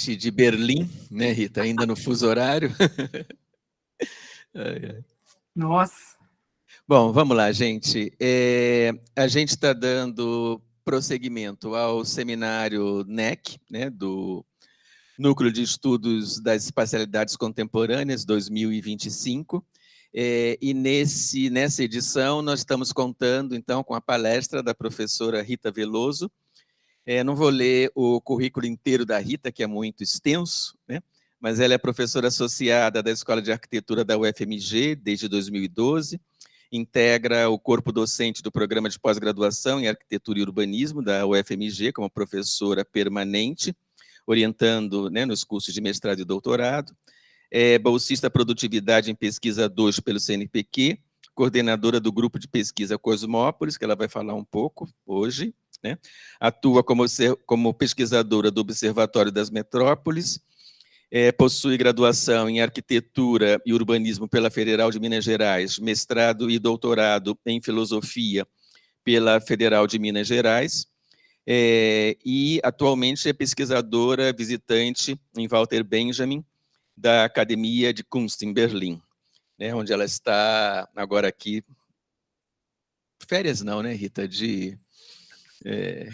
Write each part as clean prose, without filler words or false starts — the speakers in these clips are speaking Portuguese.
de Berlim, né, Rita? Ainda no fuso horário. Nossa. Bom, vamos lá, gente. A gente está dando prosseguimento ao seminário NEC, né, do Núcleo de Estudos das Espacialidades Contemporâneas 2025. E nessa edição nós estamos contando, então, com a palestra da professora Rita Veloso. Não vou ler o currículo inteiro da Rita, que é muito extenso, né? Mas ela é professora associada da Escola de Arquitetura da UFMG desde 2012, integra o corpo docente do Programa de Pós-Graduação em Arquitetura e Urbanismo da UFMG como professora permanente, orientando, né, nos cursos de mestrado e doutorado. É bolsista Produtividade em Pesquisa 2 pelo CNPq, coordenadora do grupo de pesquisa Cosmópolis, que ela vai falar um pouco hoje, né? Atua como pesquisadora do Observatório das Metrópoles, possui graduação em Arquitetura e Urbanismo pela Federal de Minas Gerais, mestrado e doutorado em Filosofia pela Federal de Minas Gerais, e atualmente é pesquisadora visitante em Walter Benjamin, da Academia de Kunst em Berlim, né, onde ela está agora aqui, férias não, né, Rita, de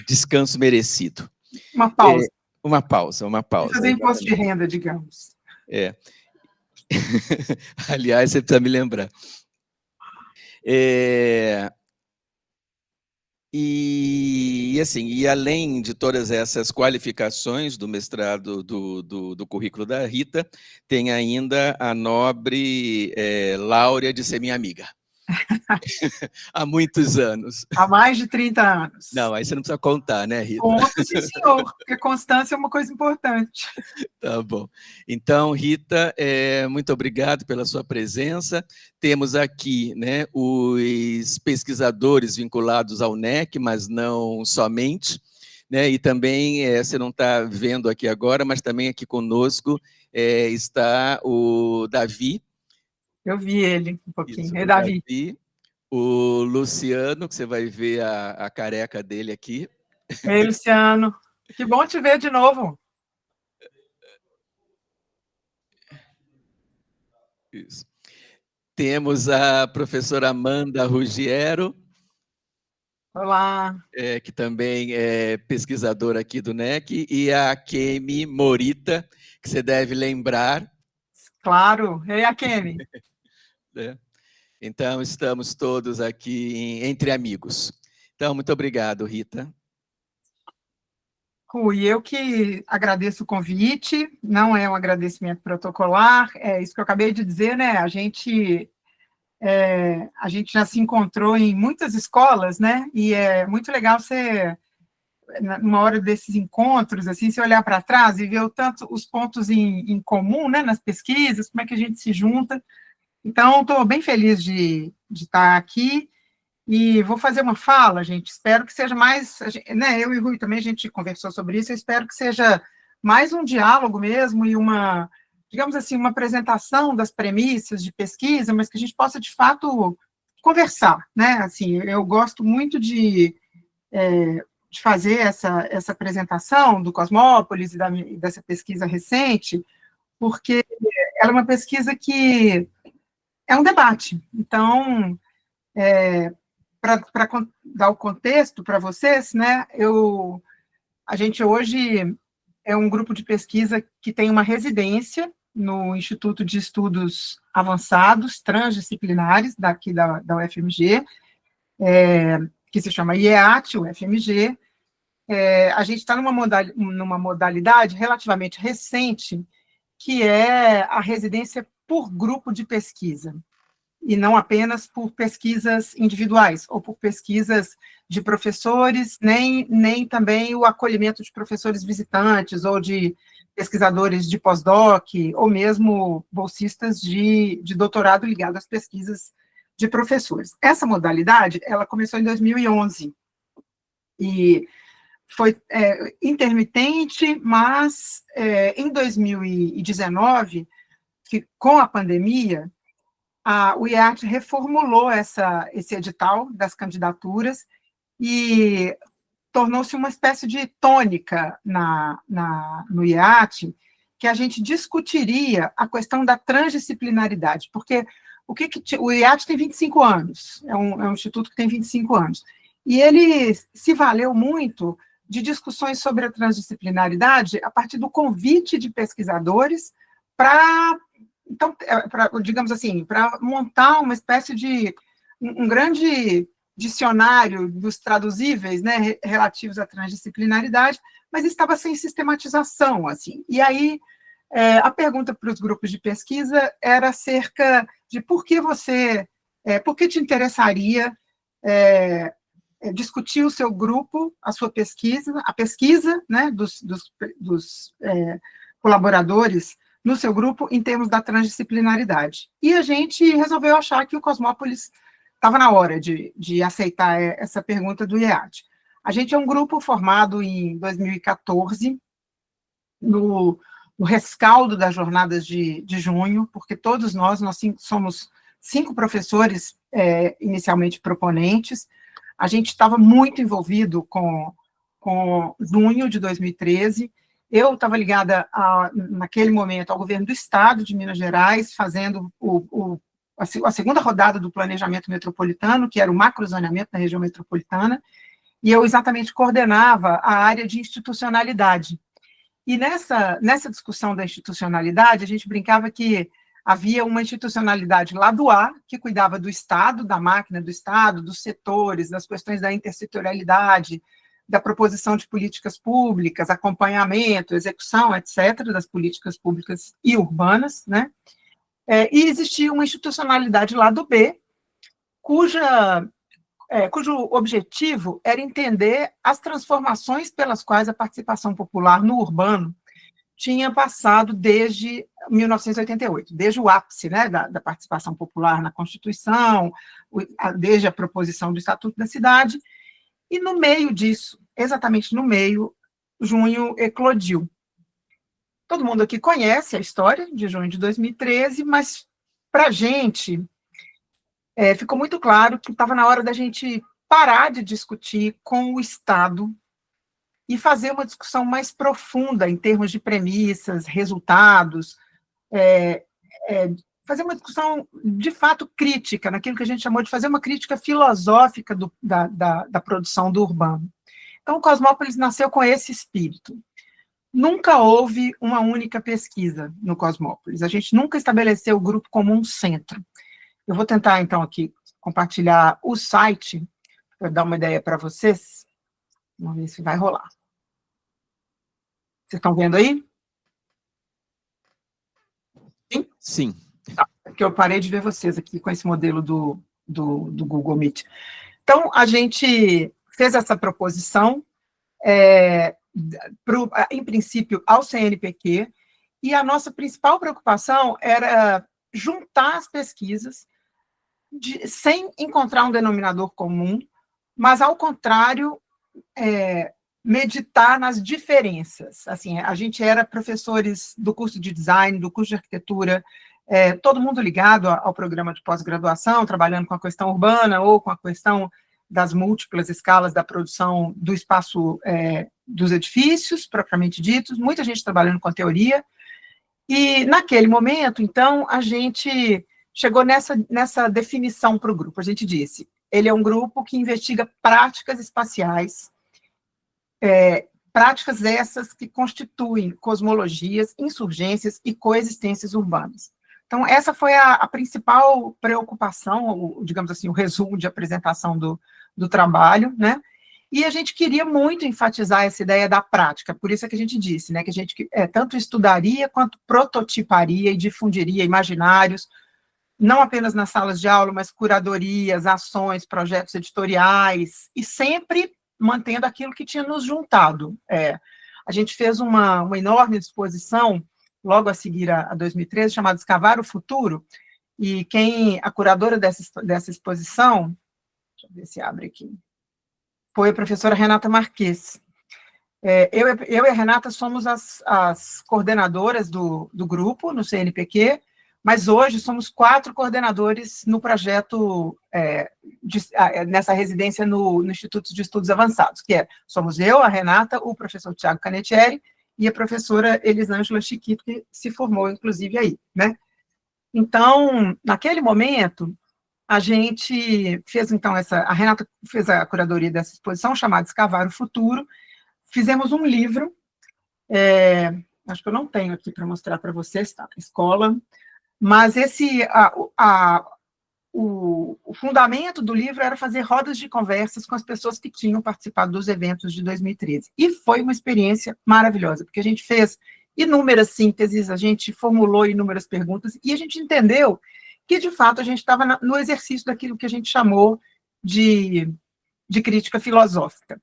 descanso merecido. Uma pausa. Uma pausa. Fazer imposto de renda, digamos. Aliás, você precisa me lembrar. E além de todas essas qualificações do mestrado do currículo da Rita, tem ainda a nobre Láurea de ser minha amiga. Há muitos anos. Há mais de 30 anos. Não, aí você não precisa contar, né, Rita? Conto, sim, senhor, porque constância é uma coisa importante. Tá bom. Então, Rita, muito obrigado pela sua presença. Temos aqui, né, os pesquisadores vinculados ao NEC, mas não somente, né, e também, você não está vendo aqui agora, mas também aqui conosco está o Davi. Eu vi ele um pouquinho. Isso, É Davi. O Luciano, que você vai ver a careca dele aqui. Ei, Luciano, que bom te ver de novo. Isso. Temos a professora Amanda Ruggiero. Olá. Que também é pesquisadora aqui do NEC, e a Kemi Morita, que você deve lembrar. Claro, e a Kemi? Então, estamos todos aqui entre amigos. Então, muito obrigado, Rita. Rui, eu que agradeço o convite, não é um agradecimento protocolar, é isso que eu acabei de dizer, né? A gente já se encontrou em muitas escolas, né? E é muito legal você, numa hora desses encontros, assim, você olhar para trás e ver o tanto os pontos em comum, né? Nas pesquisas, como é que a gente se junta. Então, estou bem feliz de estar aqui. E vou fazer uma fala, gente, espero que seja mais, né, eu e o Rui também, a gente conversou sobre isso, eu espero que seja mais um diálogo mesmo e uma, digamos assim, uma apresentação das premissas de pesquisa, mas que a gente possa, de fato, conversar, né, assim, eu gosto muito de fazer essa apresentação do Cosmópolis e dessa pesquisa recente, porque ela é uma pesquisa que é um debate, então, para dar o contexto para vocês, né, a gente hoje é um grupo de pesquisa que tem uma residência no Instituto de Estudos Avançados, Transdisciplinares, daqui da UFMG, que se chama IEAT, UFMG. A gente está numa modalidade relativamente recente, que é a residência por grupo de pesquisa, e não apenas por pesquisas individuais, ou por pesquisas de professores, nem também o acolhimento de professores visitantes, ou de pesquisadores de pós-doc, ou mesmo bolsistas de doutorado ligado às pesquisas de professores. Essa modalidade, ela começou em 2011, e foi intermitente, mas em 2019, com a pandemia, o IAT reformulou esse edital das candidaturas e tornou-se uma espécie de tônica no IEAT, que a gente discutiria a questão da transdisciplinaridade, porque o IEAT tem 25 anos, é um instituto que tem 25 anos, e ele se valeu muito de discussões sobre a transdisciplinaridade a partir do convite de pesquisadores para, então, digamos assim, para montar uma espécie de um grande dicionário dos traduzíveis, né, relativos à transdisciplinaridade, mas estava sem sistematização, assim. E aí, a pergunta para os grupos de pesquisa era acerca de por que te interessaria discutir o seu grupo, a sua pesquisa, a pesquisa, né, dos colaboradores no seu grupo em termos da transdisciplinaridade. E a gente resolveu achar que o Cosmópolis estava na hora de aceitar essa pergunta do IEAT. A gente é um grupo formado em 2014, no rescaldo das jornadas de junho, porque todos nós somos 5 professores inicialmente proponentes. A gente estava muito envolvido com junho de 2013. Eu estava ligada, naquele momento, ao governo do Estado de Minas Gerais, fazendo a segunda rodada do planejamento metropolitano, que era o macrozoneamento da região metropolitana, e eu exatamente coordenava a área de institucionalidade. E nessa discussão da institucionalidade, a gente brincava que havia uma institucionalidade lá do A, que cuidava do Estado, da máquina do Estado, dos setores, das questões da intersetorialidade, da proposição de políticas públicas, acompanhamento, execução, etc., das políticas públicas e urbanas, né? E existia uma institucionalidade lá do B, cujo objetivo era entender as transformações pelas quais a participação popular no urbano tinha passado desde 1988, desde o ápice, né, da participação popular na Constituição, desde a proposição do Estatuto da Cidade, e no meio disso, exatamente no meio, junho eclodiu. Todo mundo aqui conhece a história de junho de 2013, mas para a gente ficou muito claro que estava na hora da gente parar de discutir com o Estado e fazer uma discussão mais profunda em termos de premissas, resultados, fazer uma discussão, de fato, crítica, naquilo que a gente chamou de fazer uma crítica filosófica da produção do urbano. Então, o Cosmópolis nasceu com esse espírito. Nunca houve uma única pesquisa no Cosmópolis, a gente nunca estabeleceu o grupo como um centro. Eu vou tentar, então, aqui compartilhar o site, para dar uma ideia para vocês. Vamos ver se vai rolar. Vocês estão vendo aí? Sim? Sim. Tá, porque eu parei de ver vocês aqui com esse modelo do Google Meet. Então, a gente fez essa proposição, em princípio, ao CNPq, e a nossa principal preocupação era juntar as pesquisas sem encontrar um denominador comum, mas, ao contrário, meditar nas diferenças. Assim, a gente era professores do curso de design, do curso de arquitetura, todo mundo ligado ao programa de pós-graduação, trabalhando com a questão urbana ou com a questão das múltiplas escalas da produção do espaço dos edifícios, propriamente ditos, muita gente trabalhando com a teoria, e naquele momento, então, a gente chegou nessa definição para o grupo. A gente disse, ele é um grupo que investiga práticas espaciais, práticas essas que constituem cosmologias, insurgências e coexistências urbanas. Então, essa foi a principal preocupação, digamos assim, o resumo de apresentação do trabalho, né? E a gente queria muito enfatizar essa ideia da prática, por isso é que a gente disse, né, que a gente tanto estudaria quanto prototiparia e difundiria imaginários, não apenas nas salas de aula, mas curadorias, ações, projetos editoriais, e sempre mantendo aquilo que tinha nos juntado. A gente fez uma enorme exposição, logo a seguir a 2013, chamada Escavar o Futuro, e a curadora dessa exposição, deixa eu ver se abre aqui, foi a professora Renata Marques. Eu e a Renata somos as coordenadoras do grupo no CNPq, mas hoje somos 4 coordenadores no projeto, nessa residência no Instituto de Estudos Avançados, somos eu, a Renata, o professor Tiago Canetieri e a professora Elisângela Chiquito, que se formou, inclusive, aí, né? Então, naquele momento, a gente fez, então, a Renata fez a curadoria dessa exposição, chamada Escavar o Futuro, fizemos um livro, acho que eu não tenho aqui para mostrar para vocês, tá? Escola, mas o fundamento do livro era fazer rodas de conversas com as pessoas que tinham participado dos eventos de 2013. E foi uma experiência maravilhosa, porque a gente fez inúmeras sínteses, a gente formulou inúmeras perguntas, e a gente entendeu que, de fato, a gente estava no exercício daquilo que a gente chamou de crítica filosófica.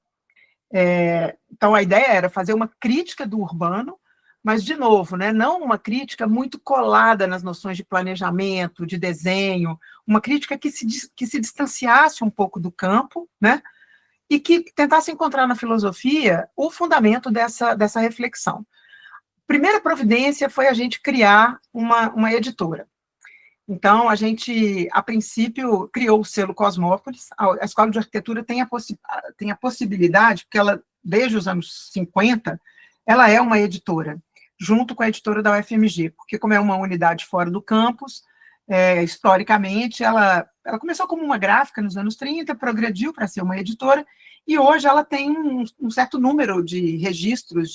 Então, a ideia era fazer uma crítica do urbano, mas, de novo, né, não uma crítica muito colada nas noções de planejamento, de desenho, uma crítica que se distanciasse um pouco do campo, né, e que tentasse encontrar na filosofia o fundamento dessa reflexão. A primeira providência foi a gente criar uma editora. Então, a gente, a princípio, criou o selo Cosmópolis. A Escola de Arquitetura tem a possibilidade, porque ela, desde os anos 50, ela é uma editora, junto com a editora da UFMG, porque como é uma unidade fora do campus, historicamente, ela começou como uma gráfica nos anos 30, progrediu para ser uma editora, e hoje ela tem um certo número de registros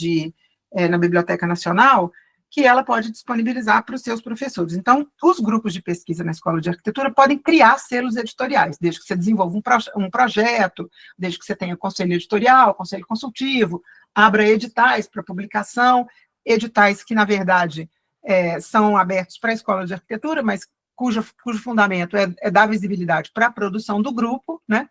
na Biblioteca Nacional, que ela pode disponibilizar para os seus professores. Então, os grupos de pesquisa na Escola de Arquitetura podem criar selos editoriais, desde que você desenvolva um projeto, desde que você tenha conselho editorial, conselho consultivo, abra editais para publicação, editais que, na verdade, são abertos para a Escola de Arquitetura, mas cujo fundamento é dar visibilidade para a produção do grupo, né?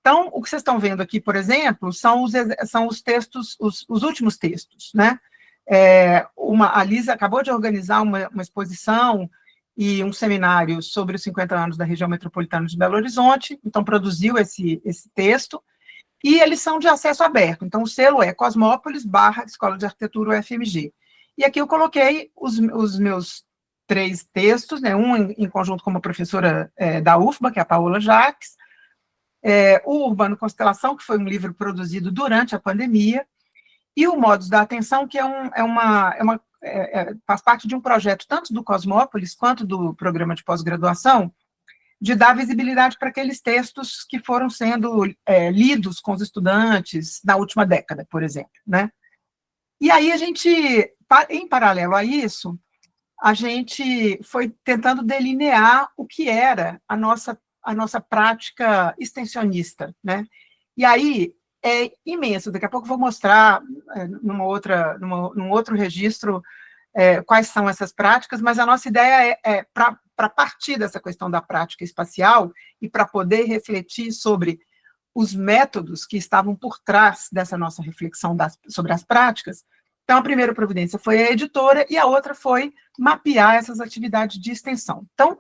Então, o que vocês estão vendo aqui, por exemplo, são os textos, os últimos textos, né? A Lisa acabou de organizar uma exposição e um seminário sobre os 50 anos da região metropolitana de Belo Horizonte, então produziu esse texto, e eles são de acesso aberto, então o selo é Cosmópolis / Escola de Arquitetura UFMG. E aqui eu coloquei os meus 3 textos, né, um em conjunto com uma professora da UFBA, que é a Paola Jacques, o Urbano Constelação, que foi um livro produzido durante a pandemia, e o Modos da Atenção, que faz parte de um projeto tanto do Cosmópolis quanto do programa de pós-graduação, de dar visibilidade para aqueles textos que foram sendo lidos com os estudantes na última década, por exemplo, né? E aí a gente, em paralelo a isso, a gente foi tentando delinear o que era a nossa prática extensionista, né? E aí é imenso, daqui a pouco eu vou mostrar num outro registro quais são essas práticas, mas a nossa ideia para partir dessa questão da prática espacial e para poder refletir sobre os métodos que estavam por trás dessa nossa reflexão sobre as práticas. Então, a primeira providência foi a editora e a outra foi mapear essas atividades de extensão. Então,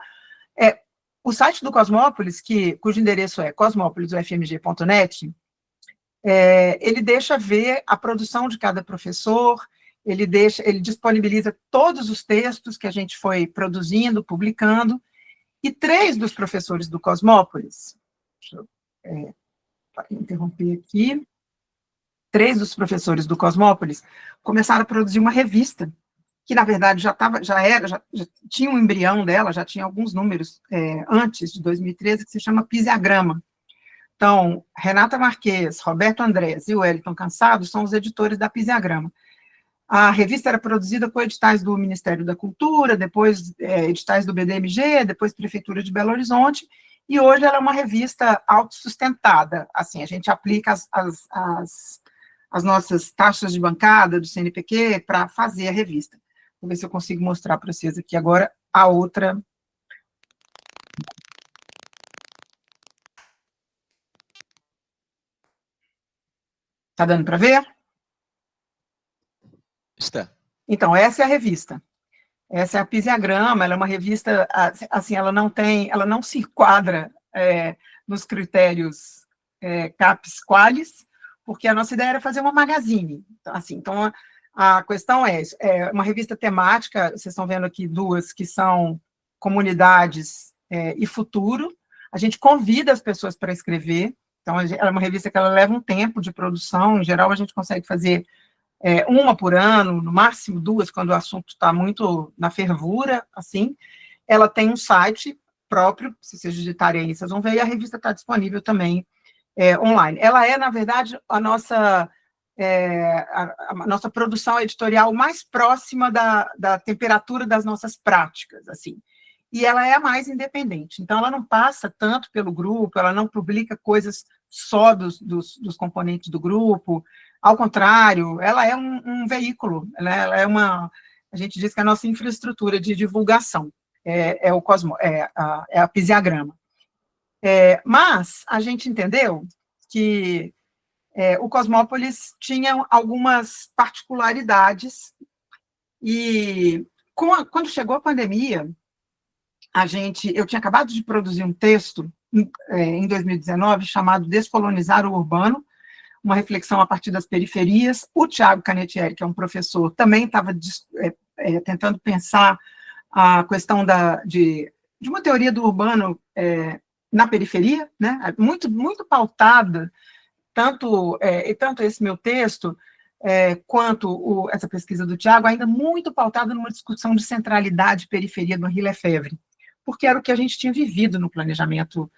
o site do Cosmópolis, cujo endereço é cosmopolisufmg.net, ele deixa ver a produção de cada professor, ele disponibiliza todos os textos que a gente foi produzindo, publicando, e 3 dos professores do Cosmópolis, deixa eu interromper aqui, 3 dos professores do Cosmópolis começaram a produzir uma revista, que, na verdade, já tinha um embrião dela, já tinha alguns números antes de 2013, que se chama Pisiagrama. Então, Renata Marques, Roberto Andrés e Wellington Cansado são os editores da Pisiagrama. A revista era produzida com editais do Ministério da Cultura, depois editais do BDMG, depois Prefeitura de Belo Horizonte, e hoje ela é uma revista autossustentada. Assim, a gente aplica as nossas taxas de bancada do CNPq para fazer a revista. Vou ver se eu consigo mostrar para vocês aqui agora a outra. Está dando para ver? Está. Então, essa é a revista. Essa é a Pisiagrama, ela é uma revista, assim, ela não se enquadra nos critérios CAPES Qualis, porque a nossa ideia era fazer uma magazine. Então, A questão é uma revista temática, vocês estão vendo aqui duas que são Comunidades e Futuro. A gente convida as pessoas para escrever, então é uma revista que ela leva um tempo de produção, em geral a gente consegue fazer uma por ano, no máximo duas, quando o assunto está muito na fervura, assim. Ela tem um site próprio, se vocês digitarem aí, vocês vão ver, e a revista está disponível também online. Ela é, na verdade, a nossa produção editorial mais próxima da temperatura das nossas práticas, assim. E ela é a mais independente. Então, ela não passa tanto pelo grupo, ela não publica coisas só dos componentes do grupo. Ao contrário, ela é um veículo, né? Ela é a gente diz que é a nossa infraestrutura de divulgação, é a Pisiagrama. Mas a gente entendeu que o Cosmópolis tinha algumas particularidades, e quando chegou a pandemia, eu tinha acabado de produzir um texto em 2019 chamado Descolonizar o Urbano, uma reflexão a partir das periferias. O Tiago Canetieri, que é um professor, também estava tentando pensar a questão de uma teoria do urbano na periferia, né? Muito, muito pautada, tanto esse meu texto, quanto essa pesquisa do Tiago, ainda muito pautada numa discussão de centralidade e periferia do Henri Lefebvre, porque era o que a gente tinha vivido no planejamento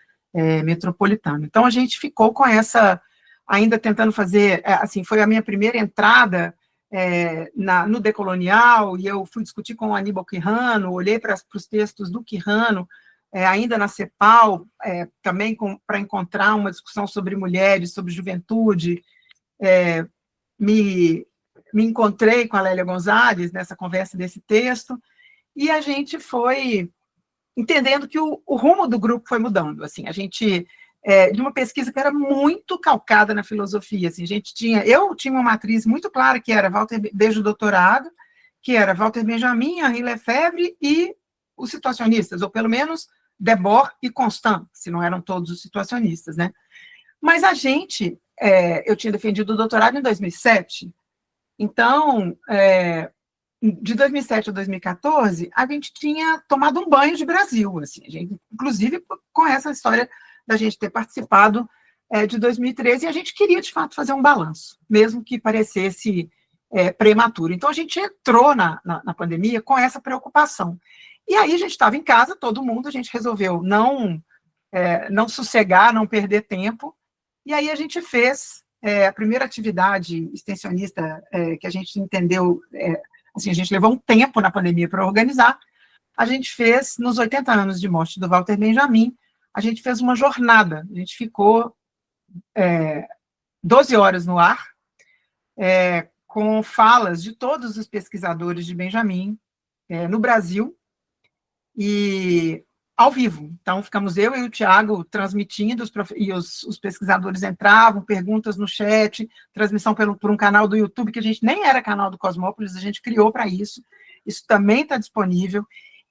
metropolitano. Então, a gente ficou com essa, ainda tentando fazer, assim, foi a minha primeira entrada no decolonial, e eu fui discutir com o Aníbal Quirrano, olhei para os textos do Quirrano, ainda na CEPAL, também para encontrar uma discussão sobre mulheres, sobre juventude. Me encontrei com a Lélia Gonzalez nessa conversa desse texto, e a gente foi entendendo que o rumo do grupo foi mudando. Assim, a gente, de uma pesquisa que era muito calcada na filosofia, assim, eu tinha uma matriz muito clara, que era desde o doutorado, que era Walter Benjamin, Henri Lefebvre e os situacionistas, ou pelo menos Debord e Constant, se não eram todos os situacionistas, né? Mas eu tinha defendido o doutorado em 2007, então, de 2007 a 2014, a gente tinha tomado um banho de Brasil, assim, inclusive com essa história da gente ter participado de 2013, e a gente queria, de fato, fazer um balanço, mesmo que parecesse prematuro. Então, a gente entrou na pandemia com essa preocupação. E aí, a gente estava em casa, todo mundo, a gente resolveu não sossegar, não perder tempo, e aí a gente fez a primeira atividade extensionista que a gente entendeu, assim, a gente levou um tempo na pandemia para organizar, a gente fez, nos 80 anos de morte do Walter Benjamin, a gente fez uma jornada, a gente ficou 12 horas no ar, com falas de todos os pesquisadores de Benjamin no Brasil, e ao vivo. Então, ficamos eu e o Tiago transmitindo, e os pesquisadores entravam, perguntas no chat, transmissão por um canal do YouTube, que a gente nem era canal do Cosmópolis, a gente criou para isso. Isso também está disponível.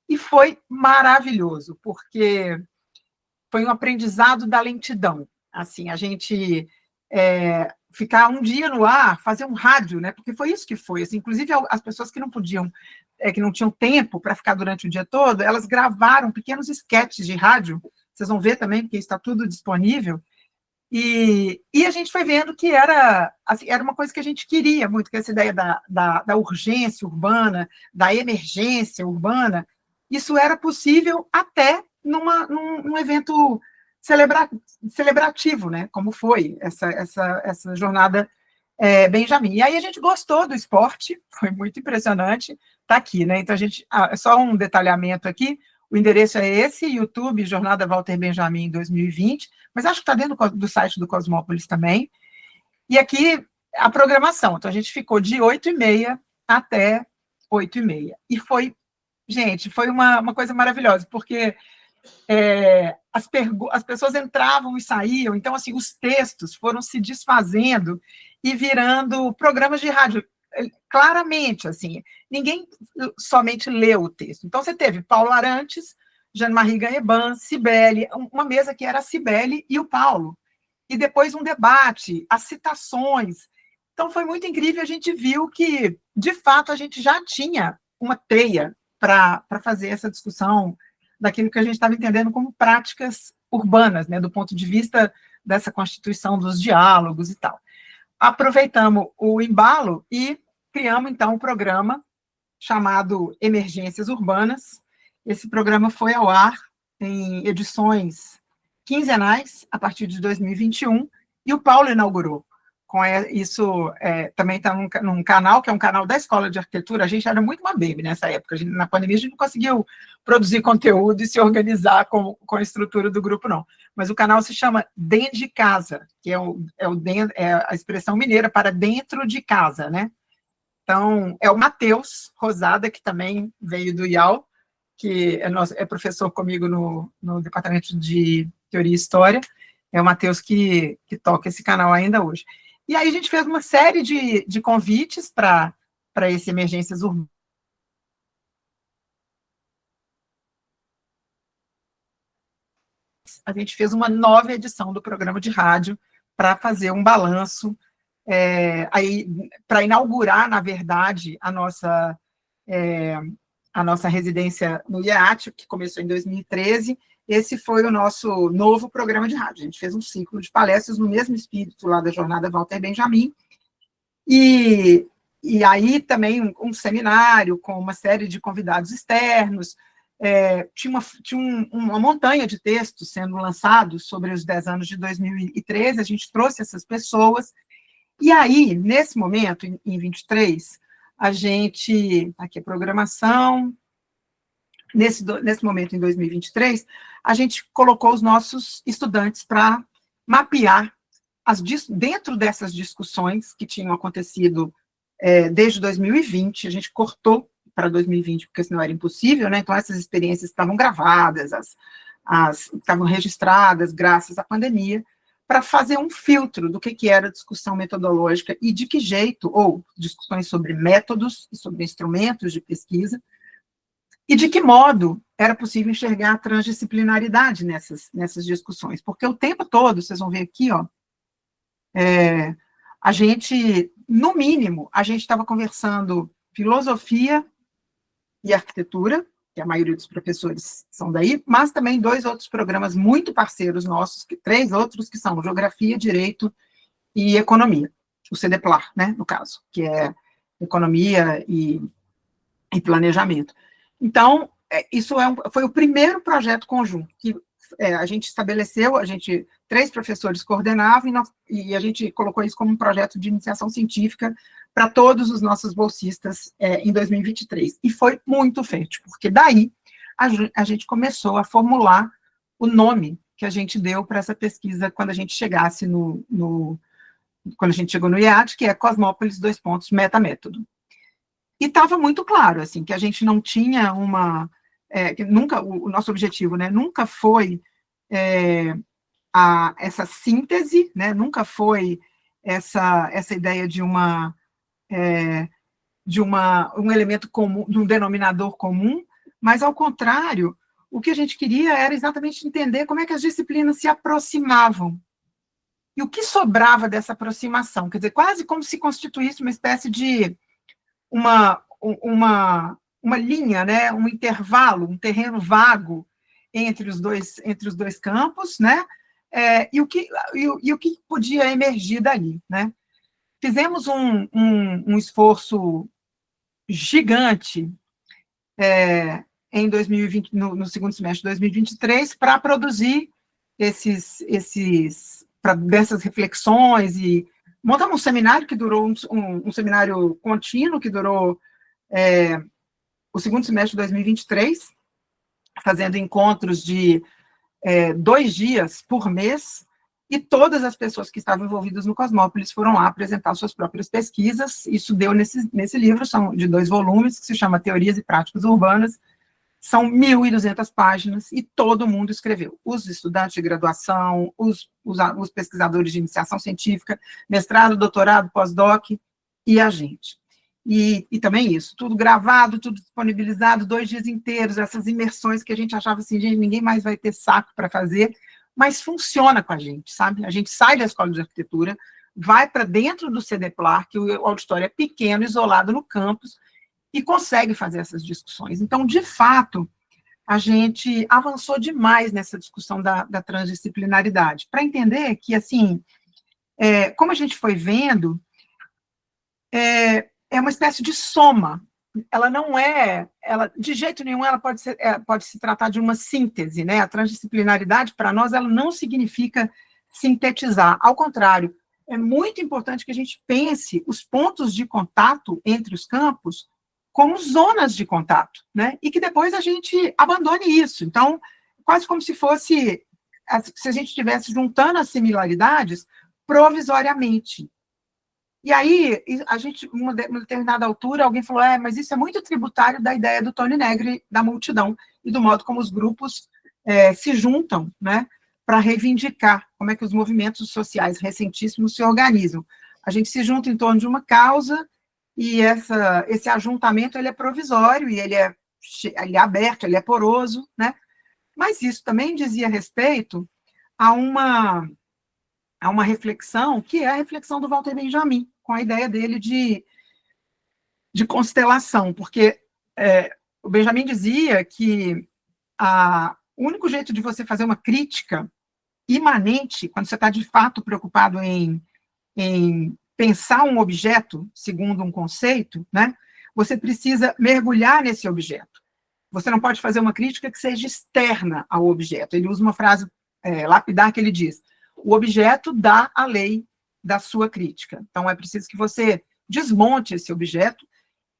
E foi maravilhoso, porque foi um aprendizado da lentidão. Assim, a gente ficar um dia no ar, fazer um rádio, né? Porque foi isso que foi. Assim, inclusive, as pessoas que não podiam, que não tinham tempo para ficar durante o dia todo, elas gravaram pequenos esquetes de rádio. Vocês vão ver também, porque está tudo disponível. E a gente foi vendo que era uma coisa que a gente queria muito, que essa ideia da urgência urbana, da emergência urbana, isso era possível até num evento celebrativo, né? Como foi essa jornada Benjamin. E aí a gente gostou do esporte, foi muito impressionante, tá aqui, né? Então só um detalhamento aqui, o endereço é esse, YouTube, Jornada Walter Benjamin 2020, mas acho que está dentro do site do Cosmópolis também. E aqui a programação, então a gente ficou de 8h30 até 8h30. E foi uma coisa maravilhosa, porque as pessoas entravam e saíam, então, assim, os textos foram se desfazendo e virando programas de rádio, claramente, assim, ninguém somente leu o texto. Então, você teve Paulo Arantes, Jean-Marie Gaeban, Cibele, uma mesa que era a Cibele e o Paulo, e depois um debate, as citações, Então, foi muito incrível, a gente viu que, de fato, a gente já tinha uma teia para fazer essa discussão daquilo que a gente estava entendendo como práticas urbanas, né, do ponto de vista dessa constituição dos diálogos e tal. Aproveitamos o embalo e criamos, então, um programa chamado Emergências Urbanas. Esse programa foi ao ar em edições quinzenais, a partir de 2021, e o Paulo inaugurou. Isso também está num canal, que é um canal da Escola de Arquitetura. A gente era muito uma baby nessa época. Na pandemia, a gente não conseguiu produzir conteúdo e se organizar com a estrutura do grupo, não. Mas o canal se chama Dentro de Casa, que é a expressão mineira para dentro de casa, né? Então, é o Matheus Rosada, que também veio do IAL, que é professor comigo no Departamento de Teoria e História. É o Matheus que toca esse canal ainda hoje. E aí a gente fez uma série de convites para esse Emergências Urbanas. A gente fez uma nova edição do programa de rádio para fazer um balanço, para inaugurar, na verdade, a nossa residência no IEAT, que começou em 2013. Esse foi o nosso novo programa de rádio. A gente fez um ciclo de palestras no mesmo espírito lá da Jornada Walter Benjamin, e aí também um seminário com uma série de convidados externos. Tinha uma montanha de textos sendo lançados sobre os 10 anos de 2013, a gente trouxe essas pessoas, e aí, nesse momento, em 23, a gente, aqui a programação, nesse momento, em 2023, a gente colocou os nossos estudantes para mapear, dentro dessas discussões que tinham acontecido desde 2020, a gente cortou para 2020, porque senão era impossível, né? Então, essas experiências estavam gravadas, estavam registradas graças à pandemia, para fazer um filtro do que era discussão metodológica e de que jeito, ou discussões sobre métodos e sobre instrumentos de pesquisa, e de que modo era possível enxergar a transdisciplinaridade nessas discussões. Porque o tempo todo, vocês vão ver aqui, ó, a gente, no mínimo, a gente estava conversando filosofia e arquitetura, que a maioria dos professores são daí, mas também 2 outros programas muito parceiros nossos, 3 outros que são Geografia, Direito e Economia, o CDPLAR, né, no caso, que é Economia e Planejamento. Então, isso foi o primeiro projeto conjunto que a gente estabeleceu, 3 professores coordenavam, e a gente colocou isso como um projeto de iniciação científica para todos os nossos bolsistas em 2023. E foi muito fértil, porque daí a gente começou a formular o nome que a gente deu para essa pesquisa quando a gente chegasse quando a gente chegou no IEAT, que é Cosmópolis, metamétodo. E estava muito claro, assim, que a gente não tinha que nunca, o nosso objetivo, né, nunca foi essa síntese, né, nunca foi essa ideia de um elemento comum, de um denominador comum, mas, ao contrário, o que a gente queria era exatamente entender como é que as disciplinas se aproximavam. E o que sobrava dessa aproximação? Quer dizer, quase como se constituísse uma espécie de uma linha, né, um intervalo, um terreno vago entre os dois campos, né, e o que podia emergir dali, né. Fizemos um esforço gigante em 2020, no segundo semestre de 2023, para produzir dessas reflexões, e montamos um seminário que durou, um seminário contínuo, que durou o segundo semestre de 2023, fazendo encontros de 2 dias por mês, e todas as pessoas que estavam envolvidas no Cosmópolis foram lá apresentar suas próprias pesquisas. Isso deu nesse livro, são de 2 volumes, que se chama Teorias e Práticas Urbanas, são 1.200 páginas, e todo mundo escreveu. Os estudantes de graduação, os pesquisadores de iniciação científica, mestrado, doutorado, pós-doc, e a gente. E também isso, tudo gravado, tudo disponibilizado, 2 dias inteiros, essas imersões que a gente achava assim, gente, ninguém mais vai ter saco para fazer, mas funciona com a gente, sabe? A gente sai da escola de arquitetura, vai para dentro do CDPLAR, que o auditório é pequeno, isolado no campus, e consegue fazer essas discussões. Então, de fato, a gente avançou demais nessa discussão da transdisciplinaridade, para entender que, assim, como a gente foi vendo, é uma espécie de soma. Ela não de jeito nenhum, ela pode se tratar de uma síntese, né? A transdisciplinaridade, para nós, ela não significa sintetizar. Ao contrário, é muito importante que a gente pense os pontos de contato entre os campos como zonas de contato, né? E que depois a gente abandone isso. Então, quase como se fosse, se a gente estivesse juntando as similaridades provisoriamente. E aí, a gente, uma determinada altura, alguém falou, mas isso é muito tributário da ideia do Tony Negri, da multidão, e do modo como os grupos se juntam, né, para reivindicar como é que os movimentos sociais recentíssimos se organizam. A gente se junta em torno de uma causa, e esse ajuntamento ele é provisório, e ele é aberto, ele é poroso, né? Mas isso também dizia respeito a uma reflexão, que é a reflexão do Walter Benjamin, com a ideia dele de constelação, porque o Benjamin dizia que o único jeito de você fazer uma crítica imanente, quando você está de fato preocupado em pensar um objeto segundo um conceito, né, você precisa mergulhar nesse objeto. Você não pode fazer uma crítica que seja externa ao objeto. Ele usa uma frase lapidar que ele diz: o objeto dá a lei da sua crítica. Então, é preciso que você desmonte esse objeto.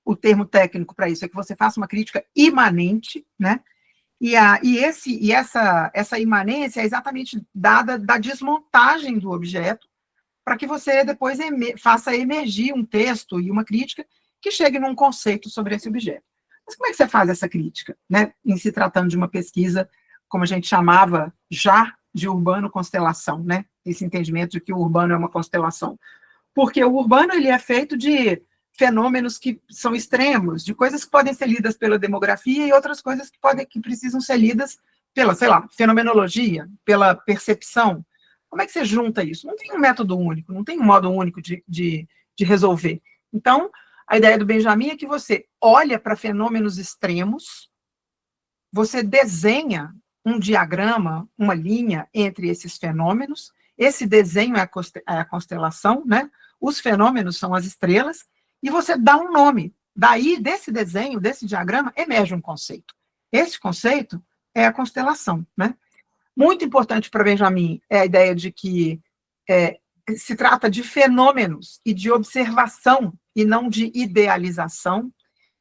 O termo técnico para isso é que você faça uma crítica imanente, né? E essa imanência é exatamente dada da desmontagem do objeto, para que você depois faça emergir um texto e uma crítica que chegue num conceito sobre esse objeto. Mas como é que você faz essa crítica, né? Em se tratando de uma pesquisa, como a gente chamava já, de urbano-constelação, né? Esse entendimento de que o urbano é uma constelação. Porque o urbano ele é feito de fenômenos que são extremos, de coisas que podem ser lidas pela demografia e outras coisas que precisam ser lidas pela, sei lá, fenomenologia, pela percepção. Como é que você junta isso? Não tem um método único, não tem um modo único de resolver. Então, a ideia do Benjamin é que você olha para fenômenos extremos, você desenha um diagrama, uma linha entre esses fenômenos, esse desenho é a constelação, né? Os fenômenos são as estrelas, e você dá um nome. Daí, desse desenho, desse diagrama, emerge um conceito. Esse conceito é a constelação, né? Muito importante para Benjamin é a ideia de que se trata de fenômenos e de observação, e não de idealização.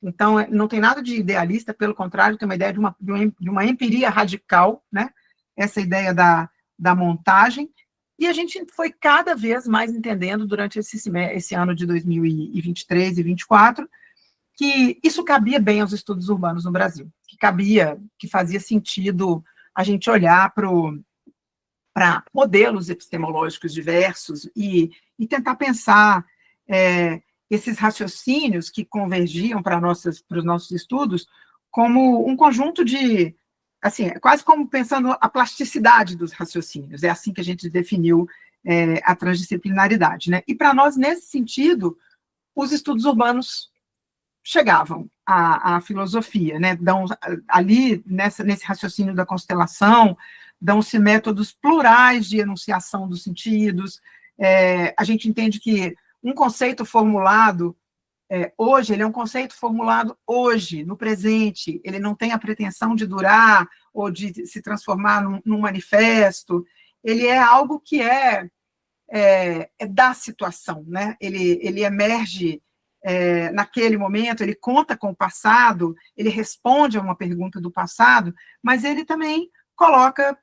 Então, não tem nada de idealista, pelo contrário, tem uma ideia de uma empiria radical, né? Essa ideia da montagem, e a gente foi cada vez mais entendendo durante esse ano de 2023 e 2024, que isso cabia bem aos estudos urbanos no Brasil, que fazia sentido a gente olhar para modelos epistemológicos diversos e tentar pensar esses raciocínios que convergiam para os nossos estudos como um conjunto de, assim, quase como pensando a plasticidade dos raciocínios. É assim que a gente definiu a transdisciplinaridade, né? E para nós, nesse sentido, os estudos urbanos chegavam à filosofia, né? Ali, nesse raciocínio da constelação, dão-se métodos plurais de enunciação dos sentidos. A gente entende que um conceito formulado hoje, ele é um conceito formulado hoje, no presente, ele não tem a pretensão de durar ou de se transformar num manifesto, ele é algo que é da situação, né? Ele emerge naquele momento, ele conta com o passado, ele responde a uma pergunta do passado, mas ele também coloca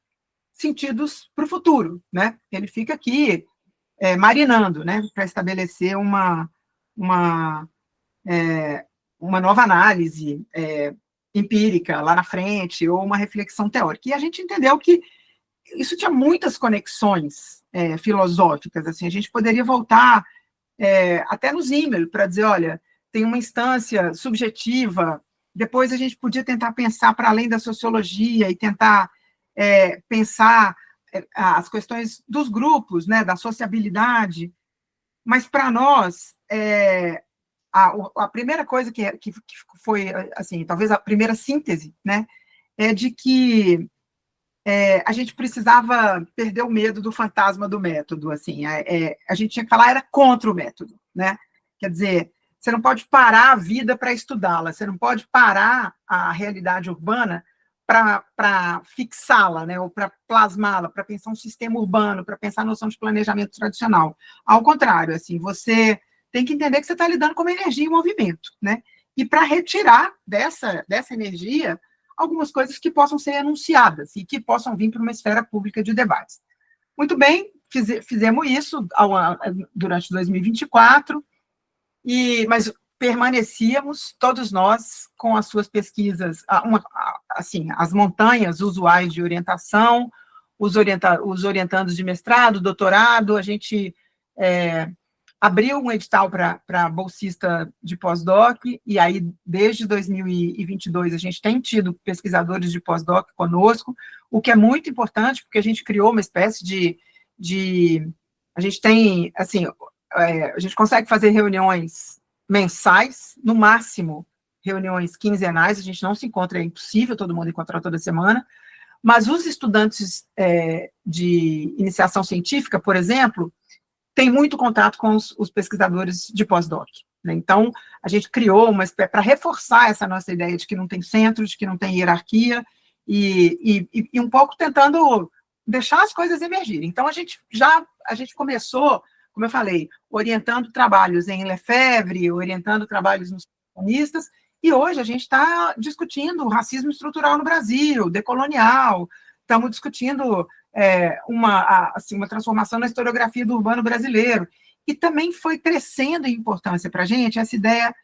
sentidos para o futuro, né? Ele fica aqui marinando, né? Para estabelecer uma nova análise empírica lá na frente, ou uma reflexão teórica. E a gente entendeu que isso tinha muitas conexões filosóficas, assim, a gente poderia voltar até no Zimmer para dizer, olha, tem uma instância subjetiva, depois a gente podia tentar pensar para além da sociologia e tentar pensar as questões dos grupos, né, da sociabilidade, mas para nós, a primeira coisa que foi, assim, talvez a primeira síntese, né, é de que a gente precisava perder o medo do fantasma do método, assim, a gente tinha que falar era contra o método, né, quer dizer, você não pode parar a vida para estudá-la, você não pode parar a realidade urbana para fixá-la, né, ou para plasmá-la, para pensar um sistema urbano, para pensar a noção de planejamento tradicional. Ao contrário, assim, você tem que entender que você está lidando com uma energia em movimento, né, e para retirar dessa energia algumas coisas que possam ser enunciadas e que possam vir para uma esfera pública de debates. Muito bem, fizemos isso durante 2024, mas permanecíamos, todos nós, com as suas pesquisas, assim, as montanhas usuais de orientação, os orientandos de mestrado, doutorado, a gente abriu um edital para bolsista de pós-doc, e aí, desde 2022, a gente tem tido pesquisadores de pós-doc conosco, o que é muito importante, porque a gente criou uma espécie a gente tem, assim, a gente consegue fazer reuniões mensais, no máximo reuniões quinzenais, a gente não se encontra, é impossível todo mundo encontrar toda semana, mas os estudantes de iniciação científica, por exemplo, têm muito contato com os pesquisadores de pós-doc, né? Então, a gente criou para reforçar essa nossa ideia de que não tem centro, de que não tem hierarquia, e um pouco tentando deixar as coisas emergirem. Então, a gente começou, como eu falei, orientando trabalhos em Lefebvre, orientando trabalhos nos comunistas, e hoje a gente está discutindo o racismo estrutural no Brasil, decolonial, estamos discutindo uma transformação na historiografia do urbano brasileiro, e também foi crescendo em importância para a gente essa ideia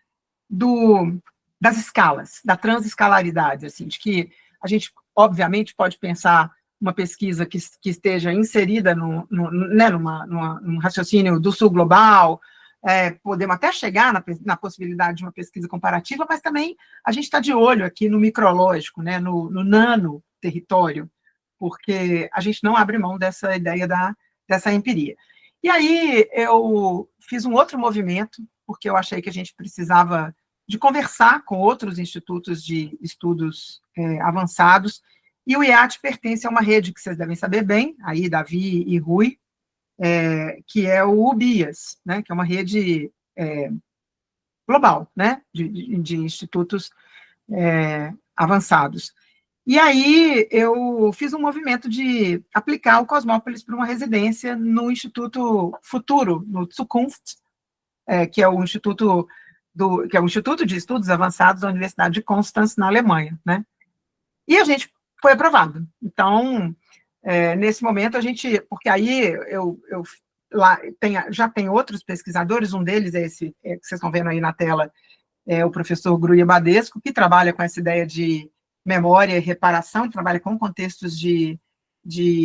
das escalas, da transescalaridade, assim, de que a gente, obviamente, pode pensar uma pesquisa que esteja inserida num raciocínio do sul global, podemos até chegar na possibilidade de uma pesquisa comparativa, mas também a gente está de olho aqui no micrológico, né, no nano território, porque a gente não abre mão dessa ideia dessa empiria. E aí eu fiz um outro movimento, porque eu achei que a gente precisava de conversar com outros institutos de estudos avançados, e o IAT pertence a uma rede que vocês devem saber bem, aí Davi e Rui, que é o UBIAS, né, que é uma rede global, né, de institutos avançados. E aí eu fiz um movimento de aplicar o Cosmópolis para uma residência no Instituto Futuro, no Zukunft, que é o Instituto de Estudos Avançados da Universidade de Constance, na Alemanha, né? E a gente foi aprovado. Então, nesse momento, porque aí lá já tem outros pesquisadores, um deles é esse que vocês estão vendo aí na tela, o professor Gruia Badesco, que trabalha com essa ideia de memória e reparação, trabalha com contextos de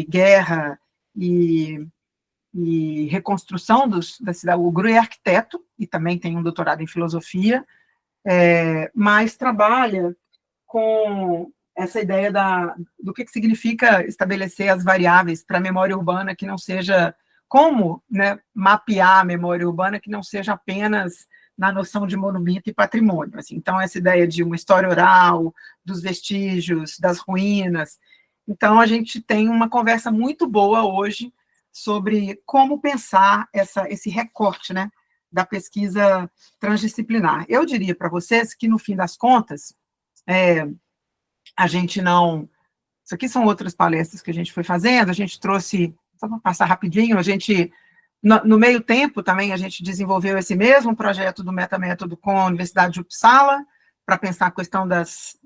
guerra e reconstrução da cidade. O Gruia é arquiteto e também tem um doutorado em filosofia, mas trabalha com essa ideia do que significa estabelecer as variáveis para a memória urbana, que não seja como, né, mapear a memória urbana, que não seja apenas na noção de monumento e patrimônio. Assim. Então, essa ideia de uma história oral, dos vestígios, das ruínas. Então, a gente tem uma conversa muito boa hoje sobre como pensar esse recorte, né, da pesquisa transdisciplinar. Eu diria para vocês que, no fim das contas, a gente não... Isso aqui são outras palestras que a gente foi fazendo, a gente trouxe, só para passar rapidinho, a gente, no meio tempo também, a gente desenvolveu esse mesmo projeto do metamétodo com a Universidade de Uppsala, para pensar a questão das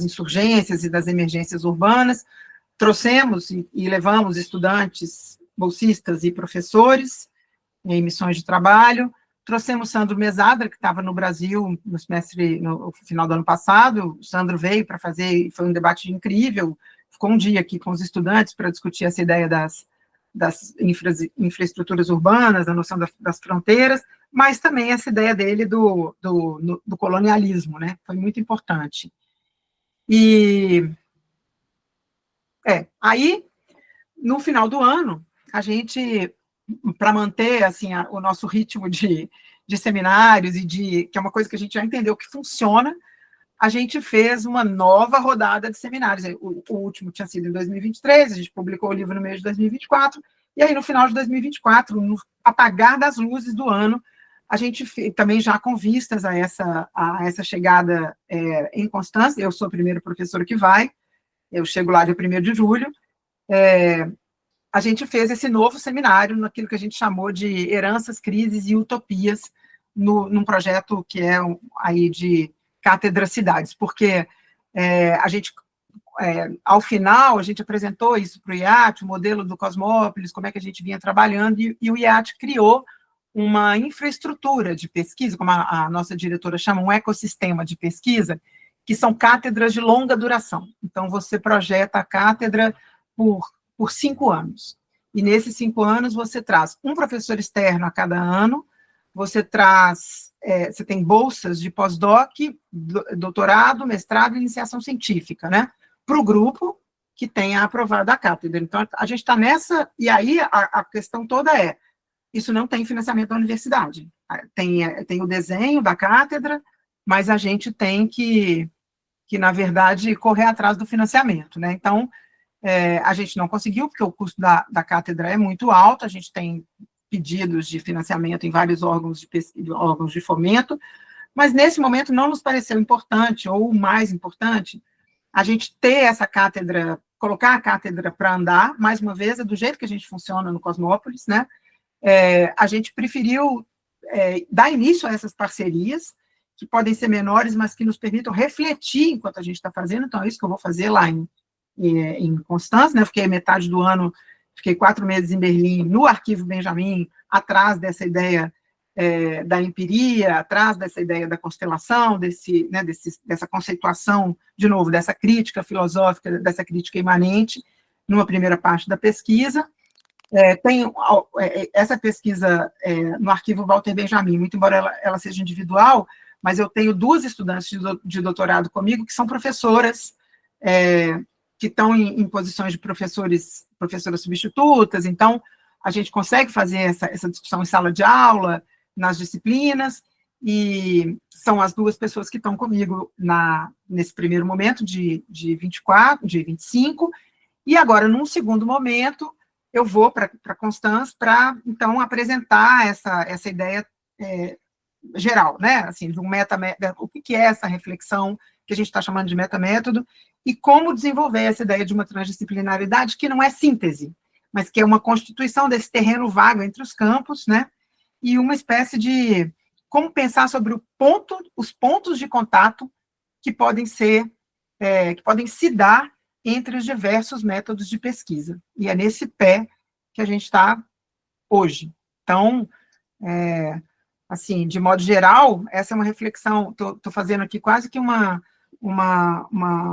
insurgências e das emergências urbanas, trouxemos e levamos estudantes, bolsistas e professores em missões de trabalho, trouxemos Sandro Mesadra, que estava no Brasil no final do ano passado. O Sandro veio para fazer, foi um debate incrível, ficou um dia aqui com os estudantes para discutir essa ideia das infraestruturas urbanas, a noção das fronteiras, mas também essa ideia dele do colonialismo, né? Foi muito importante. E aí, no final do ano, a gente para manter assim, o nosso ritmo de seminários, que é uma coisa que a gente já entendeu que funciona, a gente fez uma nova rodada de seminários. O último tinha sido em 2023, a gente publicou o livro no mês de 2024, e aí no final de 2024, no apagar das luzes do ano, a gente também já com vistas a essa chegada em Constância, eu sou a primeira professora que vai, eu chego lá dia 1º de julho, a gente fez esse novo seminário naquilo que a gente chamou de heranças, crises e utopias, num projeto que é aí de Cátedra Cidades, porque a gente, ao final, a gente apresentou isso para o IAT, o modelo do Cosmópolis, como é que a gente vinha trabalhando, e o IAT criou uma infraestrutura de pesquisa, como a nossa diretora chama, um ecossistema de pesquisa, que são cátedras de longa duração. Então, você projeta a cátedra por 5 anos. E nesses 5 anos, você traz um professor externo a cada ano, você tem bolsas de pós-doc, doutorado, mestrado e iniciação científica, né? Para o grupo que tenha aprovado a cátedra. Então, a gente está nessa, e aí a questão toda isso não tem financiamento da universidade. Tem o desenho da cátedra, mas a gente tem que na verdade, correr atrás do financiamento, né? Então, a gente não conseguiu, porque o custo da cátedra é muito alto, a gente tem pedidos de financiamento em vários órgãos de fomento, mas nesse momento não nos pareceu importante, ou o mais importante, a gente ter essa cátedra, colocar a cátedra para andar, mais uma vez, é do jeito que a gente funciona no Cosmópolis, né? A gente preferiu dar início a essas parcerias, que podem ser menores, mas que nos permitam refletir enquanto a gente está fazendo, então é isso que eu vou fazer lá em Constância, né? Eu fiquei metade do ano, fiquei 4 meses em Berlim, no Arquivo Benjamin, atrás dessa ideia da empiria, atrás dessa ideia da constelação, dessa conceituação, de novo, dessa crítica filosófica, dessa crítica imanente, numa primeira parte da pesquisa. Tem essa pesquisa no Arquivo Walter Benjamin, muito embora ela seja individual, mas eu tenho 2 estudantes de doutorado comigo que são professoras, que estão em posições de professoras substitutas, então a gente consegue fazer essa discussão em sala de aula, nas disciplinas, e são as 2 pessoas que estão comigo nesse primeiro momento de 25, e agora, num segundo momento, eu vou para Constância para, então, apresentar essa ideia geral, né, assim, de um metamétodo, o que é essa reflexão que a gente está chamando de metamétodo, e como desenvolver essa ideia de uma transdisciplinaridade que não é síntese, mas que é uma constituição desse terreno vago entre os campos, né, e uma espécie de como pensar sobre os pontos de contato que podem se dar entre os diversos métodos de pesquisa. E é nesse pé que a gente está hoje. Então, assim, de modo geral, essa é uma reflexão, estou fazendo aqui quase que uma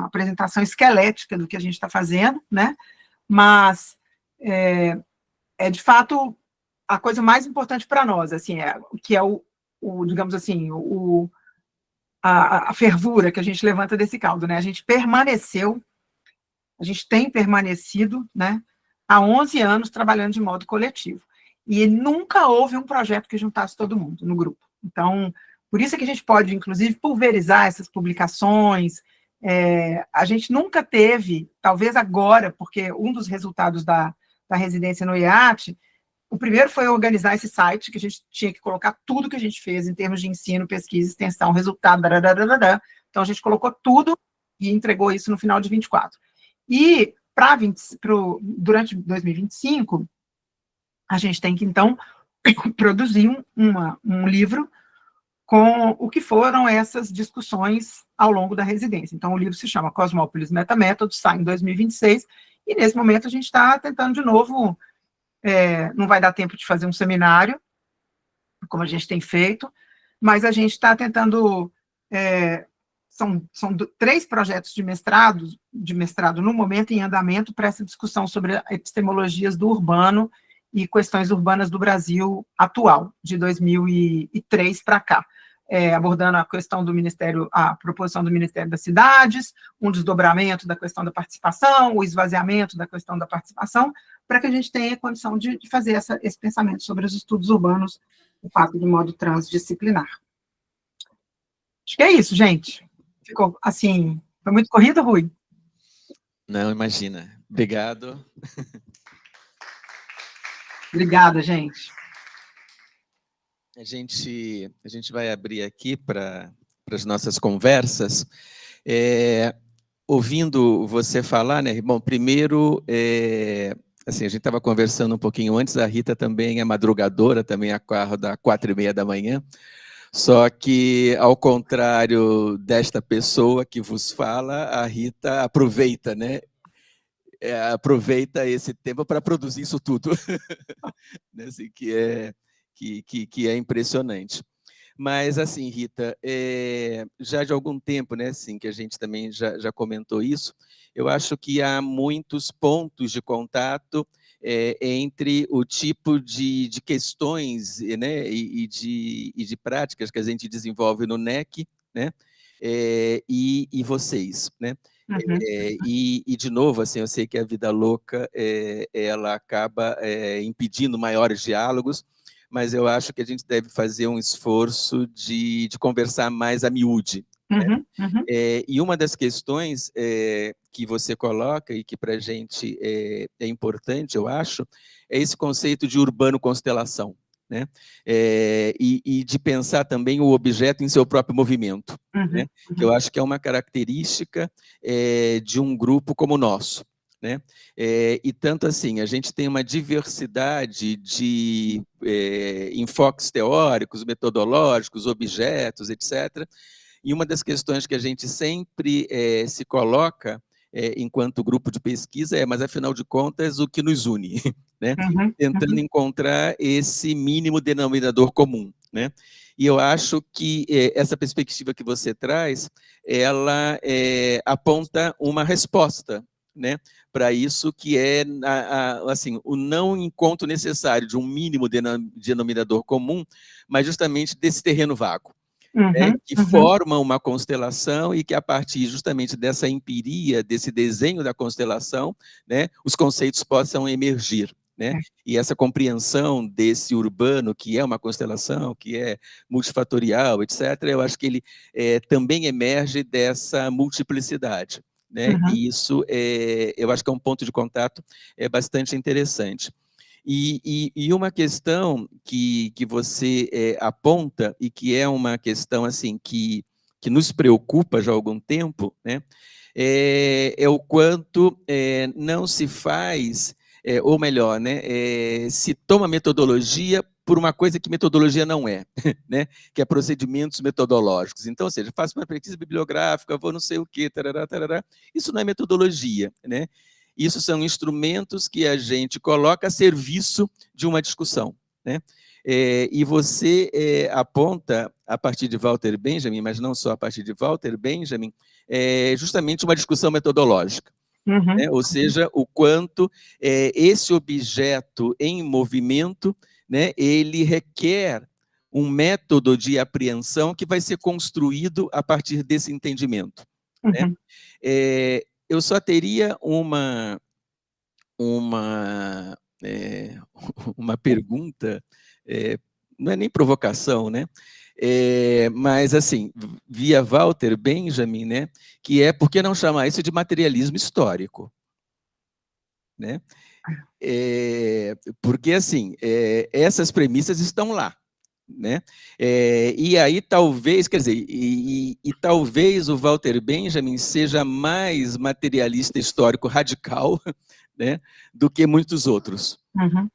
apresentação esquelética do que a gente está fazendo, né? Mas de fato, a coisa mais importante para nós, assim, que é digamos assim, a fervura que a gente levanta desse caldo, né? A gente tem permanecido, né, há 11 anos trabalhando de modo coletivo. E nunca houve um projeto que juntasse todo mundo no grupo. Então, por isso é que a gente pode, inclusive, pulverizar essas publicações. A gente nunca teve, talvez agora, porque um dos resultados da residência no IAT, o primeiro foi organizar esse site, que a gente tinha que colocar tudo que a gente fez em termos de ensino, pesquisa, extensão, resultado, então a gente colocou tudo e entregou isso no final de 24. E durante 2025, a gente tem que, então, produzir um livro com o que foram essas discussões ao longo da residência. Então, o livro se chama Cosmópolis Metamétodo, sai em 2026, e nesse momento a gente está tentando de novo, não vai dar tempo de fazer um seminário, como a gente tem feito, mas a gente está tentando, são 3 projetos de mestrado no momento em andamento para essa discussão sobre epistemologias do urbano e questões urbanas do Brasil atual, de 2003 para cá, abordando a questão do Ministério, a proposição do Ministério das Cidades, um desdobramento da questão da participação, o esvaziamento da questão da participação, para que a gente tenha condição de fazer esse pensamento sobre os estudos urbanos, o fato de modo transdisciplinar. Acho que é isso, gente. Ficou, assim, foi muito corrido, Rui? Não, imagina. Obrigado. Obrigada, gente. A gente vai abrir aqui para as nossas conversas. Ouvindo você falar, né? Bom, primeiro, assim, a gente estava conversando um pouquinho antes, a Rita também é madrugadora, também acorda 4h30 da manhã, só que, ao contrário desta pessoa que vos fala, a Rita aproveita, né? Aproveita esse tempo para produzir isso tudo, né? Assim, que é impressionante. Mas, assim, Rita, já de algum tempo, né, assim, que a gente também já comentou isso, eu acho que há muitos pontos de contato entre o tipo de questões, né, e de práticas que a gente desenvolve no NEC, né, e vocês, né? Uhum. E, de novo, assim, eu sei que a vida louca ela acaba impedindo maiores diálogos, mas eu acho que a gente deve fazer um esforço de conversar mais a miúde. Uhum, uhum. E uma das questões que você coloca e que para a gente é importante, eu acho, é esse conceito de urbano-constelação, né? E de pensar também o objeto em seu próprio movimento, né? Que eu acho que é uma característica de um grupo como o nosso. Né? E tanto assim, a gente tem uma diversidade de enfoques teóricos, metodológicos, objetos, etc. E uma das questões que a gente sempre se coloca enquanto grupo de pesquisa mas afinal de contas, o que nos une? Né? Tentando encontrar esse mínimo denominador comum. Né? E eu acho que essa perspectiva que você traz, ela aponta uma resposta, né, para isso, que é assim, o não encontro necessário de um mínimo denominador comum, mas justamente desse terreno vago, né, que forma uma constelação e que, a partir justamente dessa empiria, desse desenho da constelação, né, os conceitos possam emergir. Né? E essa compreensão desse urbano, que é uma constelação, que é multifatorial, etc., eu acho que ele também emerge dessa multiplicidade. Né? E isso, eu acho que é um ponto de contato bastante interessante. E uma questão que você aponta, e que é uma questão assim, que nos preocupa já há algum tempo, né? É o quanto não se faz, ou melhor, né, se toma metodologia por uma coisa que metodologia não é, né? Que é procedimentos metodológicos. Então, ou seja, faço uma pesquisa bibliográfica, vou não sei o quê, tarará, tarará. Isso não é metodologia, né? Isso são instrumentos que a gente coloca a serviço de uma discussão. Né? E você aponta, a partir de Walter Benjamin, mas não só a partir de Walter Benjamin, justamente uma discussão metodológica. Né? Ou seja, o quanto esse objeto em movimento, né, ele requer um método de apreensão que vai ser construído a partir desse entendimento. Né? Eu só teria uma pergunta, não é nem provocação, né? Mas, assim, via Walter Benjamin, né, que é, por que não chamar isso de materialismo histórico? Né? Porque, assim, essas premissas estão lá. Né? E aí talvez, quer dizer, e talvez o Walter Benjamin seja mais materialista histórico radical, né, do que muitos outros,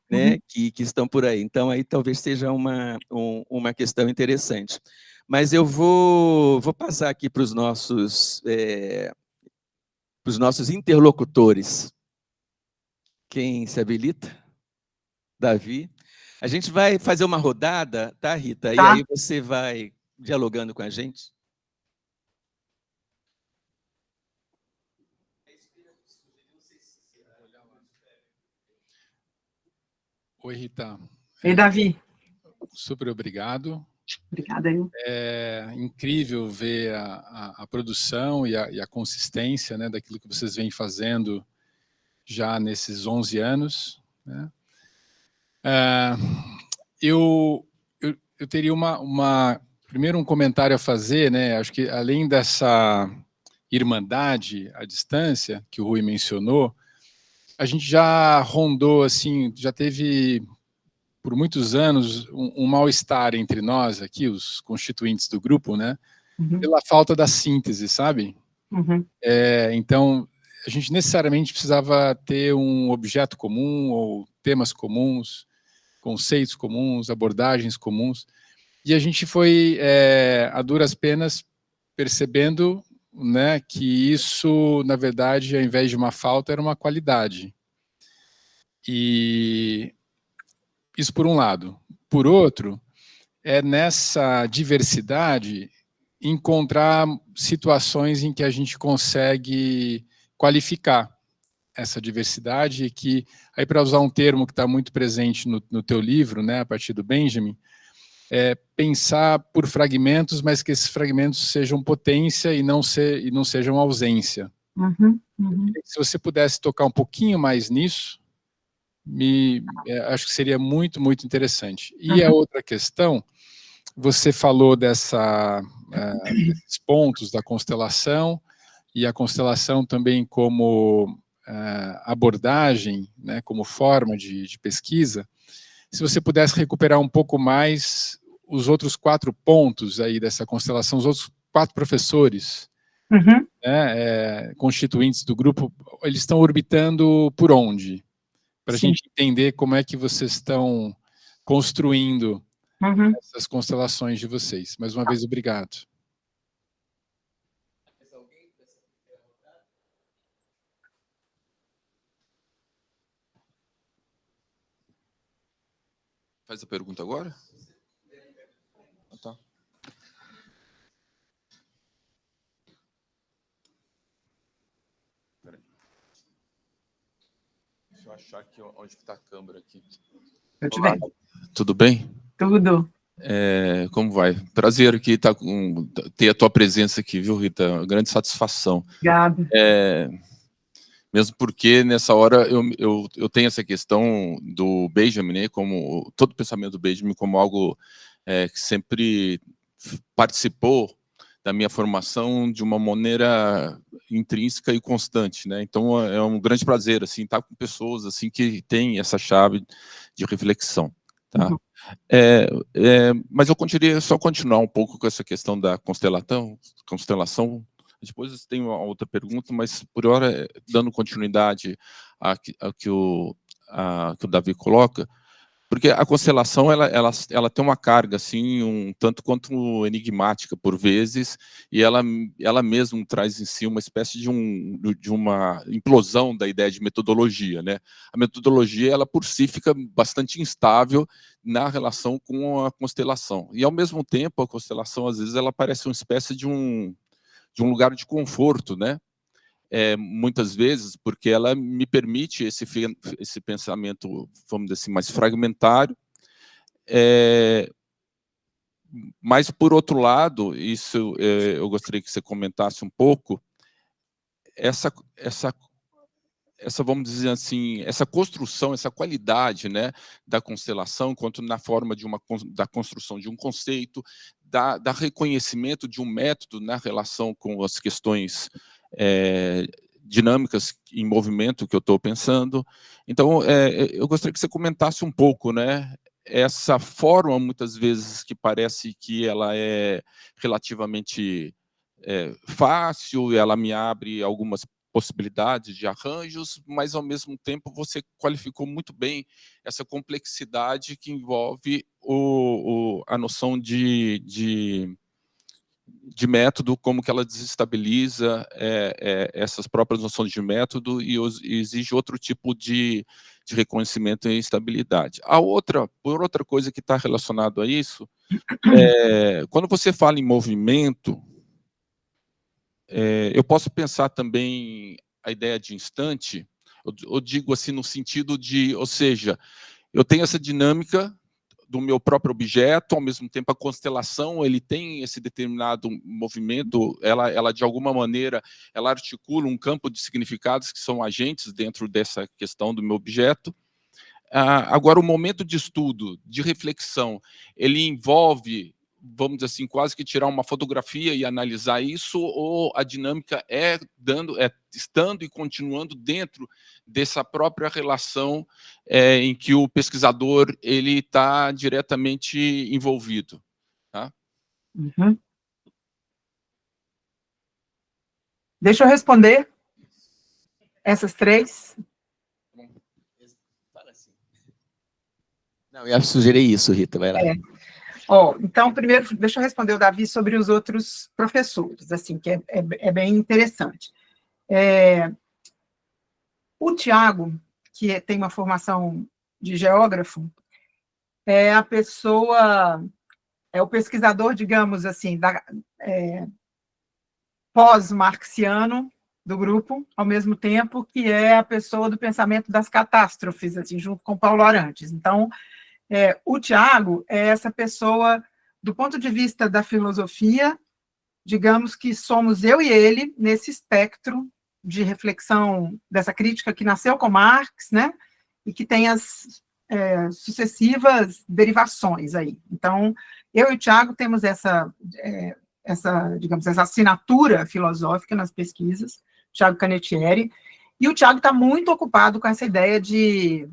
né, que estão por aí. Então aí talvez seja uma questão interessante. Mas eu vou passar aqui para os nossos interlocutores. Quem se habilita? Davi. A gente vai fazer uma rodada, tá, Rita? E aí você vai dialogando com a gente. Oi, Rita. Ei, Davi. Super obrigado. Obrigada. É incrível ver a produção e a consistência, né, daquilo que vocês vêm fazendo já nesses 11 anos. né? Eu teria primeiro um comentário a fazer, né? Acho que além dessa irmandade à distância que o Rui mencionou, a gente já rondou, assim, já teve por muitos anos um mal-estar entre nós aqui, os constituintes do grupo, né? Pela falta da síntese, sabe? Então, a gente necessariamente precisava ter um objeto comum ou temas comuns, conceitos comuns, abordagens comuns, e a gente foi, a duras penas, percebendo, né, que isso, na verdade, ao invés de uma falta, era uma qualidade. E isso por um lado. Por outro, é nessa diversidade encontrar situações em que a gente consegue qualificar essa diversidade, que, aí para usar um termo que está muito presente no teu livro, né, a partir do Benjamin, pensar por fragmentos, mas que esses fragmentos sejam potência e não sejam ausência. Se você pudesse tocar um pouquinho mais nisso, acho que seria muito, muito interessante. E a outra questão, você falou desses pontos da constelação, e a constelação também como abordagem, né, como forma de pesquisa. Se você pudesse recuperar um pouco mais os outros 4 pontos aí dessa constelação, os outros 4 professores, né, constituintes do grupo, eles estão orbitando por onde? Para a gente entender como é que vocês estão construindo essas constelações de vocês. Mais uma vez, obrigado. Faz a pergunta agora? Tá. Peraí. Deixa eu achar aqui onde está a câmera aqui. Olá. Tudo bem? Tudo. Como vai? Prazer aqui ter a tua presença aqui, viu, Rita? Uma grande satisfação. Obrigada. Mesmo porque nessa hora eu tenho essa questão do Benjamin, né, como todo o pensamento do Benjamin como algo que sempre participou da minha formação de uma maneira intrínseca e constante, né? Então é um grande prazer assim estar com pessoas assim que têm essa chave de reflexão, tá? Mas eu queria só continuar um pouco com essa questão da constelação. Depois tem uma outra pergunta, mas por hora, dando continuidade a que o Davi coloca, porque a constelação ela tem uma carga assim um tanto quanto enigmática por vezes, e ela mesma traz em si uma espécie de uma implosão da ideia de metodologia, né? A metodologia ela por si fica bastante instável na relação com a constelação, e ao mesmo tempo a constelação às vezes ela parece uma espécie de um lugar de conforto, né? Muitas vezes, porque ela me permite esse pensamento, vamos dizer assim, mais fragmentário. Mas, por outro lado, isso eu gostaria que você comentasse um pouco, essa vamos dizer assim, essa construção, essa qualidade, né, da constelação, quanto na forma da construção de um conceito, da reconhecimento de um método na relação com as questões dinâmicas em movimento que eu estou pensando. Então, eu gostaria que você comentasse um pouco, né, essa forma, muitas vezes, que parece que ela é relativamente fácil, ela me abre algumas possibilidades de arranjos, mas, ao mesmo tempo, você qualificou muito bem essa complexidade que envolve a noção de método, como que ela desestabiliza essas próprias noções de método e exige outro tipo de reconhecimento e estabilidade. Por outra coisa que está relacionado a isso, quando você fala em movimento, eu posso pensar também a ideia de instante, eu digo assim no sentido de, ou seja, eu tenho essa dinâmica do meu próprio objeto, ao mesmo tempo a constelação, ele tem esse determinado movimento, ela de alguma maneira, ela articula um campo de significados que são agentes dentro dessa questão do meu objeto, Agora, o momento de estudo, de reflexão, ele envolve, vamos dizer assim, quase que tirar uma fotografia e analisar isso, ou a dinâmica é estando e continuando dentro dessa própria relação em que o pesquisador ele está diretamente envolvido? Tá? Uhum. Deixa eu responder essas três. Não, eu ia sugerir isso, Rita, vai lá. Então, primeiro, deixa eu responder o Davi sobre os outros professores, assim, que é bem interessante. O Tiago, que tem uma formação de geógrafo, é a pessoa, é o pesquisador, digamos assim, pós-marxiano do grupo, ao mesmo tempo que é a pessoa do pensamento das catástrofes, assim, junto com Paulo Arantes. Então, o Tiago é essa pessoa, do ponto de vista da filosofia, digamos que somos eu e ele nesse espectro de reflexão dessa crítica que nasceu com Marx, né, e que tem as sucessivas derivações aí. Então, eu e o Tiago temos essa, digamos, essa assinatura filosófica nas pesquisas, Tiago Canettieri, e o Tiago está muito ocupado com essa ideia de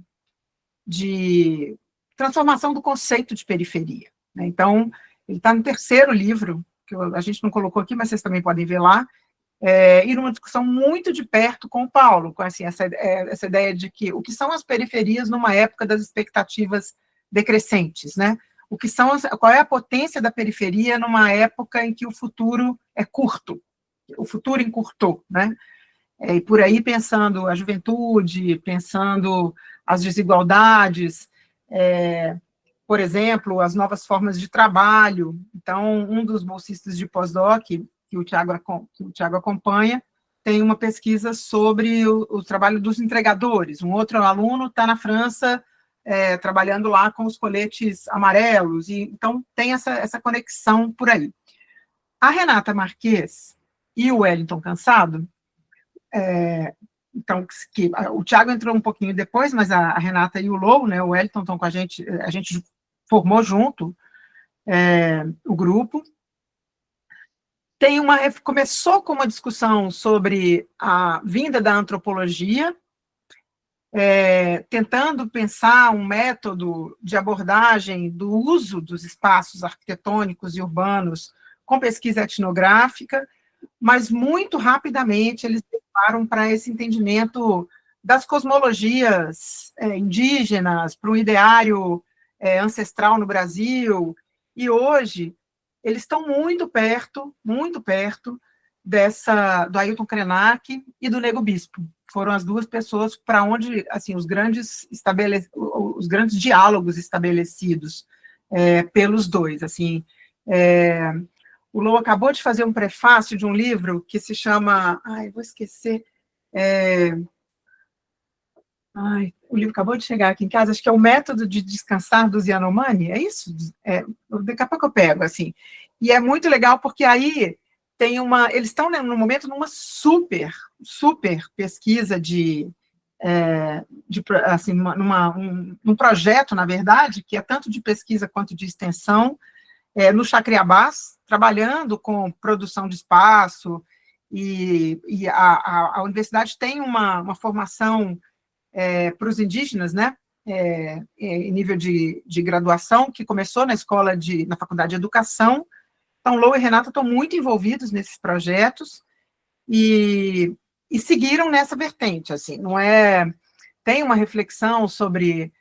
transformação do conceito de periferia, né? Então, ele está no terceiro livro, que a gente não colocou aqui, mas vocês também podem ver lá, e numa discussão muito de perto com o Paulo, com assim, essa ideia de que o que são as periferias numa época das expectativas decrescentes, né? Qual é a potência da periferia numa época em que o futuro é curto, o futuro encurtou, né? E por aí pensando a juventude, pensando as desigualdades, por exemplo, as novas formas de trabalho. Então, um dos bolsistas de pós-doc, que o Tiago acompanha, tem uma pesquisa sobre o trabalho dos entregadores. Um outro aluno está na França, trabalhando lá com os coletes amarelos, e então tem essa conexão por aí. A Renata Marques e o Wellington Cansado, então, o Tiago entrou um pouquinho depois, mas a Renata e o Lou, né, o Wellington estão com a gente formou junto o grupo. Começou com uma discussão sobre a vinda da antropologia, tentando pensar um método de abordagem do uso dos espaços arquitetônicos e urbanos com pesquisa etnográfica, mas muito rapidamente eles levaram para esse entendimento das cosmologias indígenas, para um ideário ancestral no Brasil, e hoje eles estão muito perto do Ailton Krenak e do Nego Bispo. Foram as duas pessoas para onde, assim, os grandes diálogos estabelecidos pelos dois, assim. O Lou acabou de fazer um prefácio de um livro que se chama... vou esquecer... o livro acabou de chegar aqui em casa, acho que é O Método de Descansar dos Yanomami, é isso? Daqui a pouco eu pego, assim. E é muito legal, porque aí eles estão, no momento, numa super pesquisa assim, num projeto, na verdade, que é tanto de pesquisa quanto de extensão, no Chacriabás, trabalhando com produção de espaço, e a universidade tem uma formação para os indígenas, né, em nível de graduação, que começou na Faculdade de Educação. Então, Lou e Renata estão muito envolvidos nesses projetos e seguiram nessa vertente, assim, não é... Tem uma reflexão sobre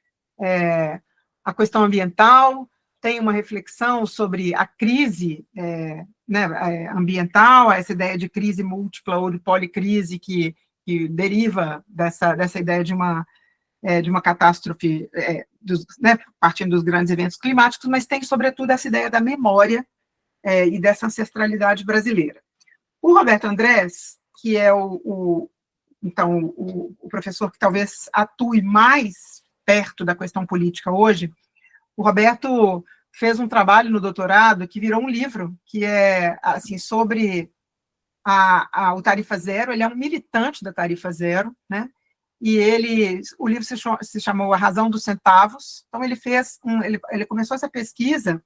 a questão ambiental, tem uma reflexão sobre a crise ambiental, essa ideia de crise múltipla ou de policrise que deriva dessa ideia de uma catástrofe, partindo dos grandes eventos climáticos, mas tem, sobretudo, essa ideia da memória e dessa ancestralidade brasileira. O Roberto Andrés, que é o professor que talvez atue mais perto da questão política hoje, o Roberto fez um trabalho no doutorado que virou um livro, que é assim, sobre o Tarifa Zero. Ele é um militante da Tarifa Zero, né? e o livro se chamou A Razão dos Centavos. Então, ele começou essa pesquisa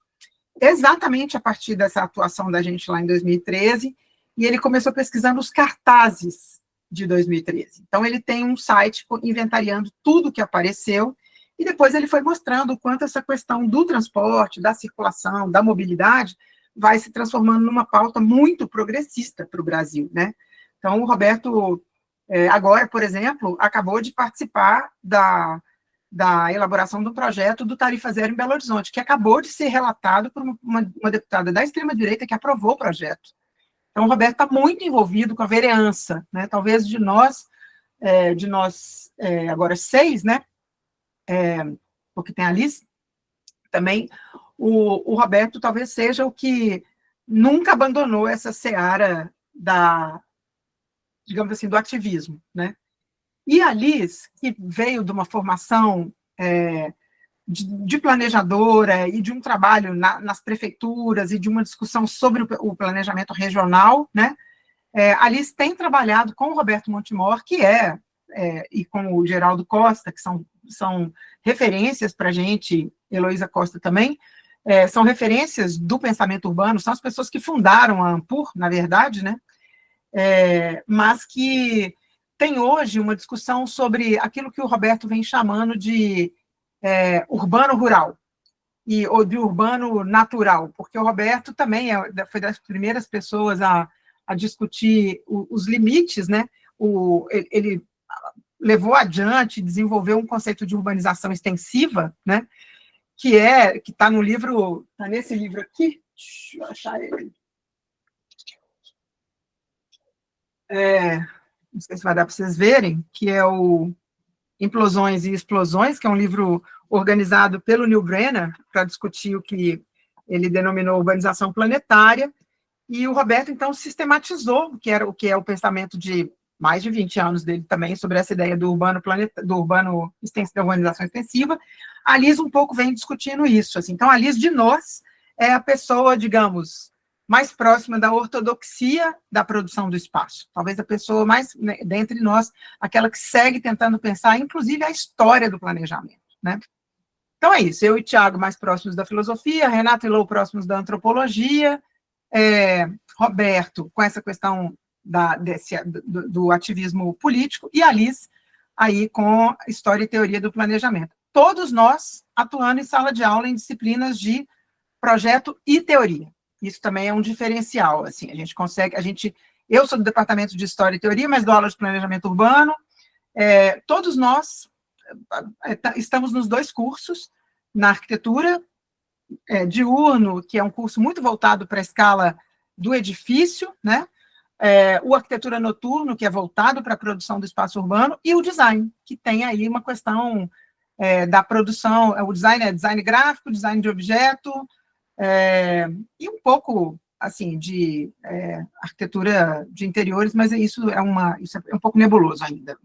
exatamente a partir dessa atuação da gente lá em 2013, e ele começou pesquisando os cartazes de 2013. Então, ele tem um site inventariando tudo que apareceu, e depois ele foi mostrando o quanto essa questão do transporte, da circulação, da mobilidade, vai se transformando numa pauta muito progressista para o Brasil, né? Então, o Roberto, agora, por exemplo, acabou de participar da elaboração do projeto do Tarifa Zero em Belo Horizonte, que acabou de ser relatado por uma deputada da extrema-direita que aprovou o projeto. Então, o Roberto está muito envolvido com a vereança, né? Talvez de nós agora 6, né? Porque tem a Liz, também, o Roberto talvez seja o que nunca abandonou essa seara digamos assim, do ativismo, né? E a Liz, que veio de uma formação de planejadora e de um trabalho nas prefeituras e de uma discussão sobre o planejamento regional, né? A Liz tem trabalhado com o Roberto Montemor, e com o Geraldo Costa, que são referências para a gente, Heloísa Costa também, são referências do pensamento urbano, são as pessoas que fundaram a Ampur, na verdade, né? Mas que tem hoje uma discussão sobre aquilo que o Roberto vem chamando de urbano rural, ou de urbano natural, porque o Roberto também foi das primeiras pessoas a discutir os limites, né? Ele levou adiante, desenvolveu um conceito de urbanização extensiva, né? Que está no livro, está nesse livro aqui, deixa eu achar ele. Não sei se vai dar para vocês verem, que é o Implosões e Explosões, que é um livro organizado pelo Neil Brenner para discutir o que ele denominou urbanização planetária, e o Roberto, então, sistematizou o que é o pensamento de mais de 20 anos dele também, sobre essa ideia da urbanização extensiva. A Liz um pouco vem discutindo isso, assim. Então, a Liz de nós é a pessoa, digamos, mais próxima da ortodoxia da produção do espaço. Talvez a pessoa mais, né, dentre nós, aquela que segue tentando pensar, inclusive, a história do planejamento, né? Então, é isso. Eu e Tiago mais próximos da filosofia, Renato e Lou próximos da antropologia, Roberto com essa questão do ativismo político, e a Liz aí com história e teoria do planejamento. Todos nós atuando em sala de aula em disciplinas de projeto e teoria. Isso também é um diferencial, assim, eu sou do departamento de História e Teoria, mas dou aula de planejamento urbano, todos nós estamos nos 2 cursos, na arquitetura diurno, que é um curso muito voltado para a escala do edifício, né? O arquitetura noturno, que é voltado para a produção do espaço urbano, e o design, que tem aí uma questão da produção, o design é design gráfico, design de objeto, e um pouco, assim, de arquitetura de interiores, mas isso é um pouco nebuloso ainda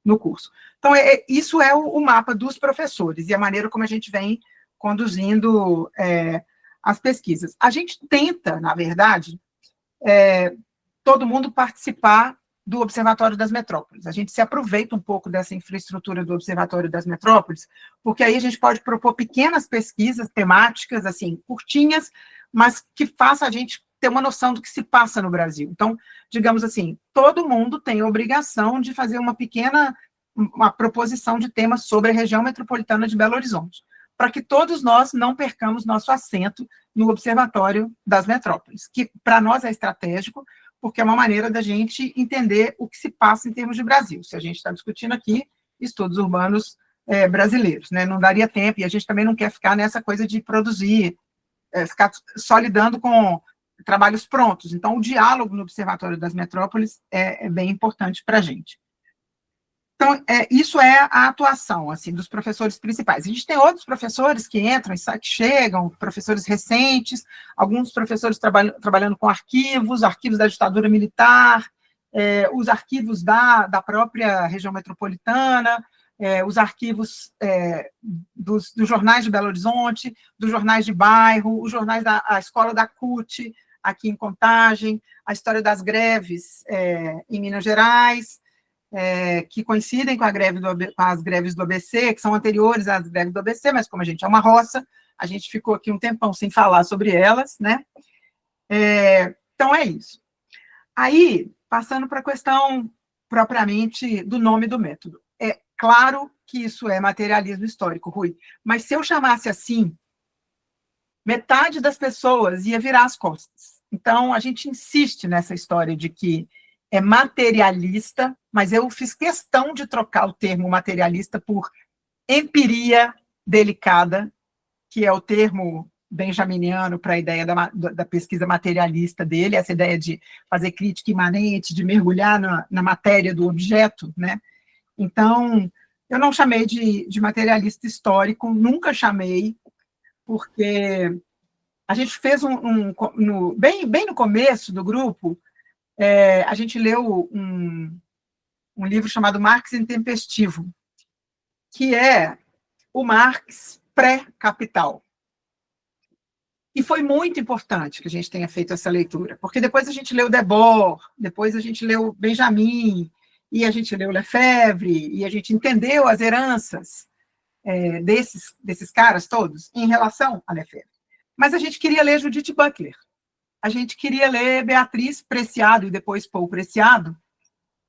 no curso. Então, isso é o mapa dos professores, e a maneira como a gente vem conduzindo as pesquisas. A gente tenta, na verdade, todo mundo participar do Observatório das Metrópoles. A gente se aproveita um pouco dessa infraestrutura do Observatório das Metrópoles, porque aí a gente pode propor pequenas pesquisas temáticas, assim, curtinhas, mas que faça a gente ter uma noção do que se passa no Brasil. Então, digamos assim, todo mundo tem a obrigação de fazer uma proposição de temas sobre a região metropolitana de Belo Horizonte, para que todos nós não percamos nosso assento no Observatório das Metrópoles, que para nós é estratégico, porque é uma maneira da gente entender o que se passa em termos de Brasil. Se a gente está discutindo aqui estudos urbanos brasileiros, né? Não daria tempo, e a gente também não quer ficar nessa coisa de produzir, ficar só lidando com trabalhos prontos. Então, o diálogo no Observatório das Metrópoles é bem importante para a gente. Então, isso é a atuação, assim, dos professores principais. A gente tem outros professores que entram, que chegam, professores recentes, alguns professores trabalhando com arquivos da ditadura militar, os arquivos da própria região metropolitana, os arquivos dos jornais de Belo Horizonte, dos jornais de bairro, os jornais a escola da CUT, aqui em Contagem, a história das greves em Minas Gerais. que coincidem com as greves do ABC, que são anteriores às greves do ABC, mas como a gente é uma roça, a gente ficou aqui um tempão sem falar sobre elas, né? Então, é isso. Aí, passando para a questão propriamente do nome do método. É claro que isso é materialismo histórico, Rui, mas se eu chamasse assim, metade das pessoas ia virar as costas. Então, a gente insiste nessa história de que é materialista, mas eu fiz questão de trocar o termo materialista por empiria delicada, que é o termo benjaminiano para a ideia da pesquisa materialista dele, essa ideia de fazer crítica imanente, de mergulhar na matéria do objeto, né? Então, eu não chamei de materialista histórico, nunca chamei, porque a gente fez bem no começo do grupo, a gente leu um livro chamado Marx Intempestivo, que é o Marx pré-Capital. E foi muito importante que a gente tenha feito essa leitura, porque depois a gente leu Debord, depois a gente leu Benjamin, e a gente leu Lefebvre, e a gente entendeu as heranças desses caras todos em relação a Lefebvre. Mas a gente queria ler Judith Butler, a gente queria ler Beatriz Preciado e depois Paul Preciado,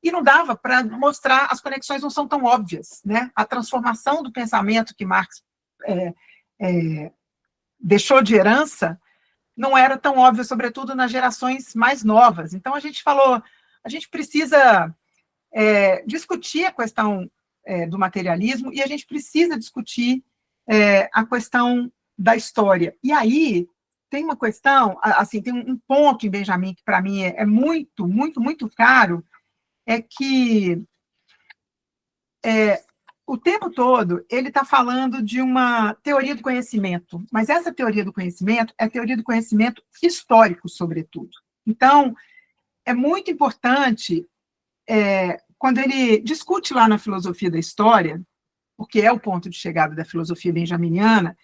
e não dava para mostrar, as conexões não são tão óbvias, né? A transformação do pensamento que Marx deixou de herança não era tão óbvia, sobretudo nas gerações mais novas. Então, a gente falou, a gente precisa discutir a questão do materialismo e a gente precisa discutir a questão da história. E aí, tem uma questão, assim, tem um ponto em Benjamin que, para mim, é muito, muito, muito caro, é que o tempo todo ele está falando de uma teoria do conhecimento, mas essa teoria do conhecimento é a teoria do conhecimento histórico, sobretudo. Então, é muito importante, quando ele discute lá na filosofia da história, porque é o ponto de chegada da filosofia benjaminiana,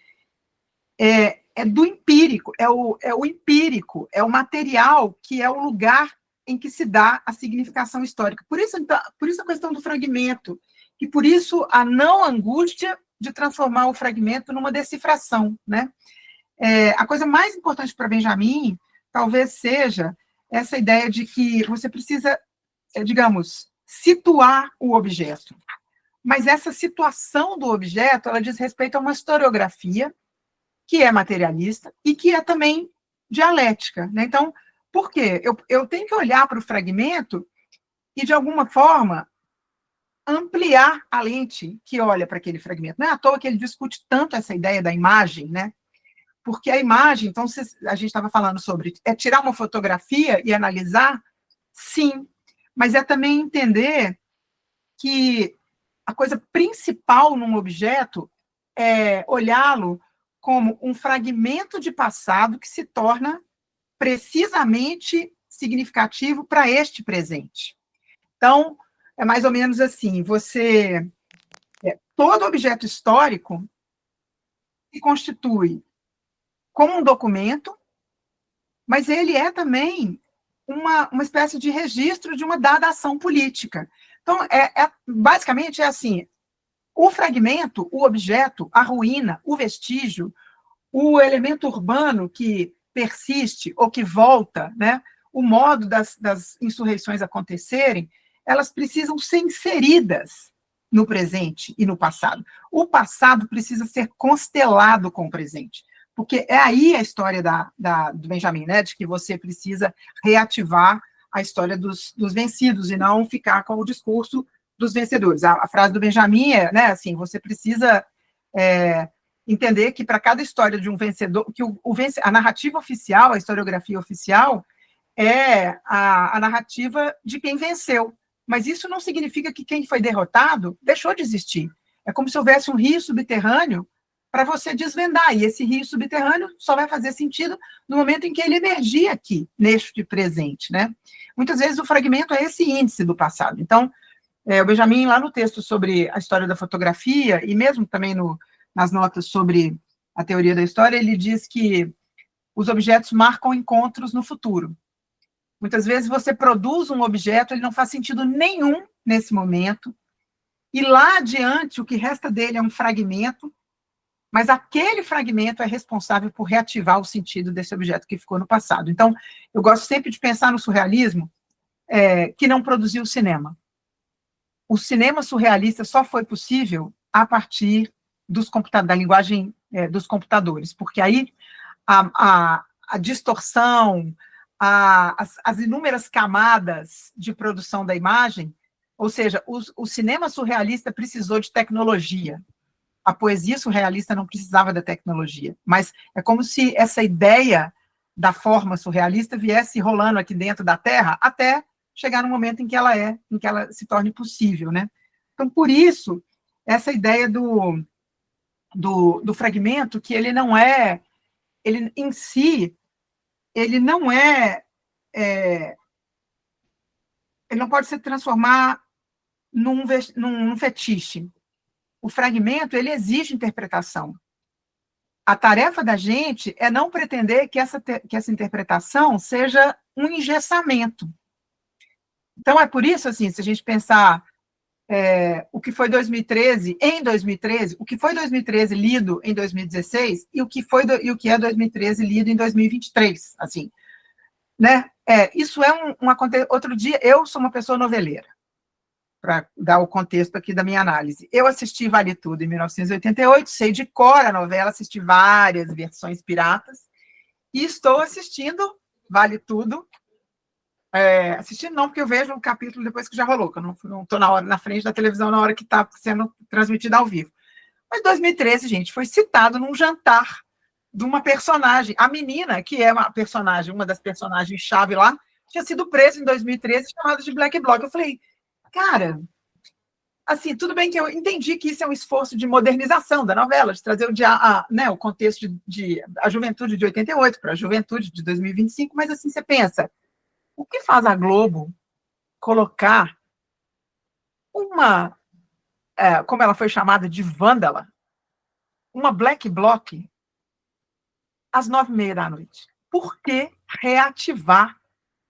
é do empírico, é o empírico, é o material que é o lugar em que se dá a significação histórica. Por isso a questão do fragmento, e por isso a não angústia de transformar o fragmento numa decifração, né? A coisa mais importante para Benjamin talvez seja essa ideia de que você precisa, digamos, situar o objeto. Mas essa situação do objeto, ela diz respeito a uma historiografia que é materialista e que é também dialética, né? Então, por quê? Eu tenho que olhar para o fragmento e, de alguma forma, ampliar a lente que olha para aquele fragmento. Não é à toa que ele discute tanto essa ideia da imagem, né? Porque a imagem, então, a gente estava falando sobre, tirar uma fotografia e analisar? Sim, mas é também entender que a coisa principal num objeto é olhá-lo como um fragmento de passado que se torna precisamente significativo para este presente. Então, é mais ou menos assim, todo objeto histórico se constitui como um documento, mas ele é também uma espécie de registro de uma dada ação política. Então, basicamente é assim, o fragmento, o objeto, a ruína, o vestígio, o elemento urbano que persiste ou que volta, né, o modo das insurreições acontecerem, elas precisam ser inseridas no presente e no passado. O passado precisa ser constelado com o presente, porque é aí a história do Benjamin, né, de que você precisa reativar a história dos vencidos e não ficar com o discurso dos vencedores. A frase do Benjamin é, né, assim, você precisa entender que para cada história de um vencedor, que a narrativa oficial, a historiografia oficial, é a narrativa de quem venceu. Mas isso não significa que quem foi derrotado deixou de existir. É como se houvesse um rio subterrâneo para você desvendar, e esse rio subterrâneo só vai fazer sentido no momento em que ele emergir aqui, neste presente, né? Muitas vezes o fragmento é esse índice do passado. Então, o Benjamin, lá no texto sobre a história da fotografia, e mesmo também nas notas sobre a teoria da história, ele diz que os objetos marcam encontros no futuro. Muitas vezes você produz um objeto, ele não faz sentido nenhum nesse momento, e lá adiante o que resta dele é um fragmento, mas aquele fragmento é responsável por reativar o sentido desse objeto que ficou no passado. Então, eu gosto sempre de pensar no surrealismo, que não produziu o cinema. O cinema surrealista só foi possível a partir da linguagem dos computadores, porque aí a distorção, as inúmeras camadas de produção da imagem, ou seja, o cinema surrealista precisou de tecnologia. A poesia surrealista não precisava da tecnologia, mas é como se essa ideia da forma surrealista viesse rolando aqui dentro da Terra até chegar no momento em que ela se torne possível, né? Então, por isso, essa ideia do fragmento, que ele não é, ele em si, ele não é, ele não pode se transformar num fetiche. O fragmento, ele exige interpretação. A tarefa da gente é não pretender que essa interpretação seja um engessamento. Então, é por isso, assim, se a gente pensar o que foi 2013, o que foi 2013 lido em 2016 e o que é 2013 lido em 2023, assim, né? Isso é outro dia, eu sou uma pessoa noveleira, para dar o contexto aqui da minha análise. Eu assisti Vale Tudo em 1988, sei de cor a novela, assisti várias versões piratas, e estou assistindo Vale Tudo, assistindo não, porque eu vejo o capítulo depois que já rolou, que eu não estou na frente da televisão na hora que está sendo transmitida ao vivo. Mas 2013, gente, foi citado num jantar de uma personagem, a menina, que é uma das personagens-chave lá, tinha sido presa em 2013, chamada de Black Bloc. Eu falei, cara, assim, tudo bem que eu entendi que isso é um esforço de modernização da novela, de trazer o contexto de a juventude de 88 para a juventude de 2025, mas assim, você pensa, o que faz a Globo colocar como ela foi chamada de vândala, uma Black Bloc às 9h30 da noite? Por que reativar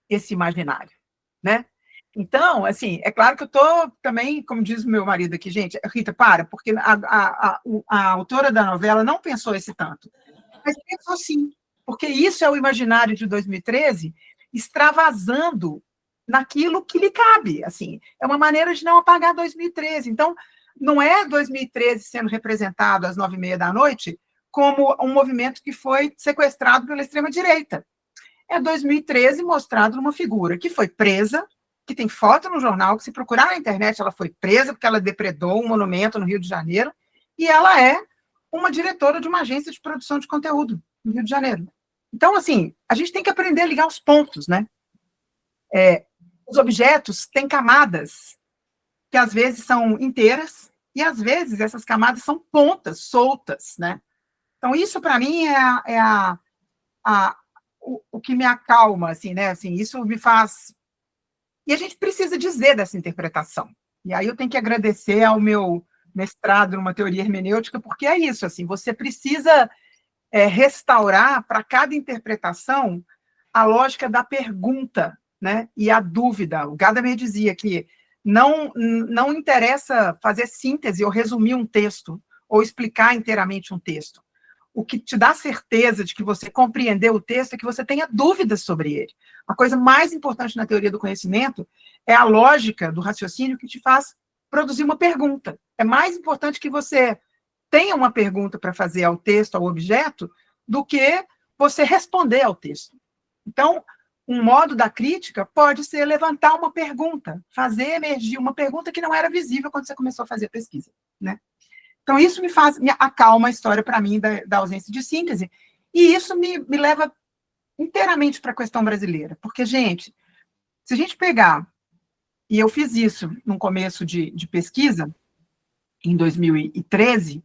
esse imaginário, né? Então, é claro que eu estou também, como diz o meu marido aqui, gente, Rita, porque a autora da novela não pensou esse tanto, mas pensou sim, porque isso é o imaginário de 2013 extravasando naquilo que lhe cabe, assim, é uma maneira de não apagar 2013. Então, não é 2013 sendo representado às 9h30 da noite como um movimento que foi sequestrado pela extrema-direita. É 2013 mostrado numa figura que foi presa, que tem foto no jornal, que se procurar na internet, ela foi presa porque ela depredou um monumento no Rio de Janeiro, e ela é uma diretora de uma agência de produção de conteúdo no Rio de Janeiro. Então, assim, a gente tem que aprender a ligar os pontos, né? Os objetos têm camadas que às vezes são inteiras, e às vezes essas camadas são pontas, soltas, né? Então, isso para mim é o que me acalma, assim, né? Assim, isso me faz... E a gente precisa dizer dessa interpretação. E aí eu tenho que agradecer ao meu mestrado numa teoria hermenêutica, porque é isso, assim, você precisa restaurar para cada interpretação a lógica da pergunta, né? E a dúvida. O Gadamer dizia que não interessa fazer síntese ou resumir um texto, ou explicar inteiramente um texto. O que te dá certeza de que você compreendeu o texto é que você tenha dúvidas sobre ele. A coisa mais importante na teoria do conhecimento é a lógica do raciocínio que te faz produzir uma pergunta. É mais importante que você tenha uma pergunta para fazer ao texto, ao objeto, do que você responder ao texto. Então, um modo da crítica pode ser levantar uma pergunta, fazer emergir uma pergunta que não era visível quando você começou a fazer a pesquisa, né? Então, isso me acalma a história, para mim, da ausência de síntese, e isso me leva inteiramente para a questão brasileira, porque, gente, se a gente pegar, e eu fiz isso no começo de pesquisa, em 2013,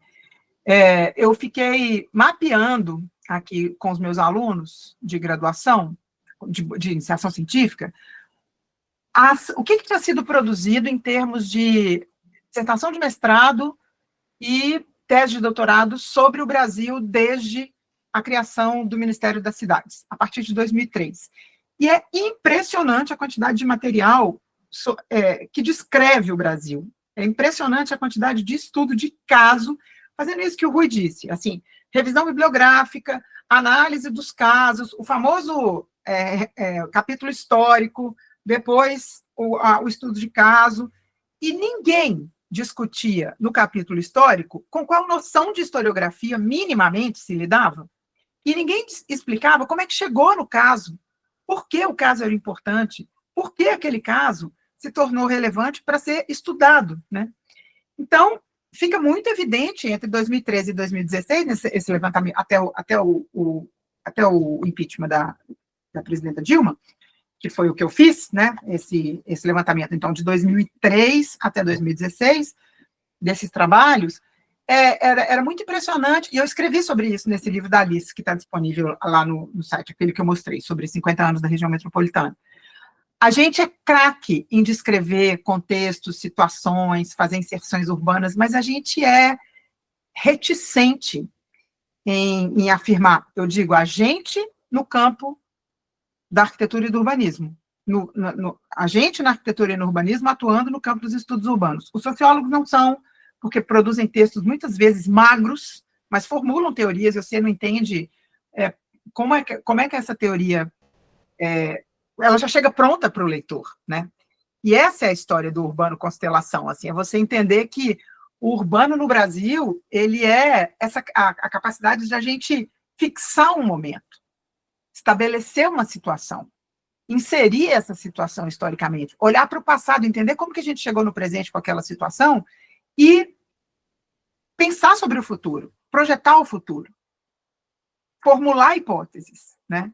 eu fiquei mapeando aqui com os meus alunos de graduação, de iniciação científica, o que tinha sido produzido em termos de dissertação de mestrado e tese de doutorado sobre o Brasil desde a criação do Ministério das Cidades, a partir de 2003. E é impressionante a quantidade de material que descreve o Brasil. É impressionante a quantidade de estudo de caso, fazendo isso que o Rui disse, assim, revisão bibliográfica, análise dos casos, o famoso capítulo histórico, depois o estudo de caso, e ninguém discutia no capítulo histórico com qual noção de historiografia minimamente se lidava, e ninguém explicava como é que chegou no caso, por que o caso era importante, por que aquele caso se tornou relevante para ser estudado, né? Então, fica muito evidente entre 2013 e 2016, esse levantamento, até o impeachment da presidenta Dilma, que foi o que eu fiz, né? Esse levantamento, então, de 2003 até 2016, desses trabalhos, era muito impressionante, e eu escrevi sobre isso nesse livro da Alice, que está disponível lá no site, aquele que eu mostrei, sobre 50 anos da região metropolitana. A gente é craque em descrever contextos, situações, fazer inserções urbanas, mas a gente é reticente em afirmar, eu digo, a gente no campo da arquitetura e do urbanismo. A gente na arquitetura e no urbanismo atuando no campo dos estudos urbanos. Os sociólogos não são, porque produzem textos muitas vezes magros, mas formulam teorias, e você não entende como é que essa teoria ela já chega pronta para o leitor, né? E essa é a história do urbano constelação, assim, é você entender que o urbano no Brasil, ele é a capacidade de a gente fixar um momento, estabelecer uma situação, inserir essa situação historicamente, olhar para o passado, entender como que a gente chegou no presente com aquela situação e pensar sobre o futuro, projetar o futuro, formular hipóteses, né?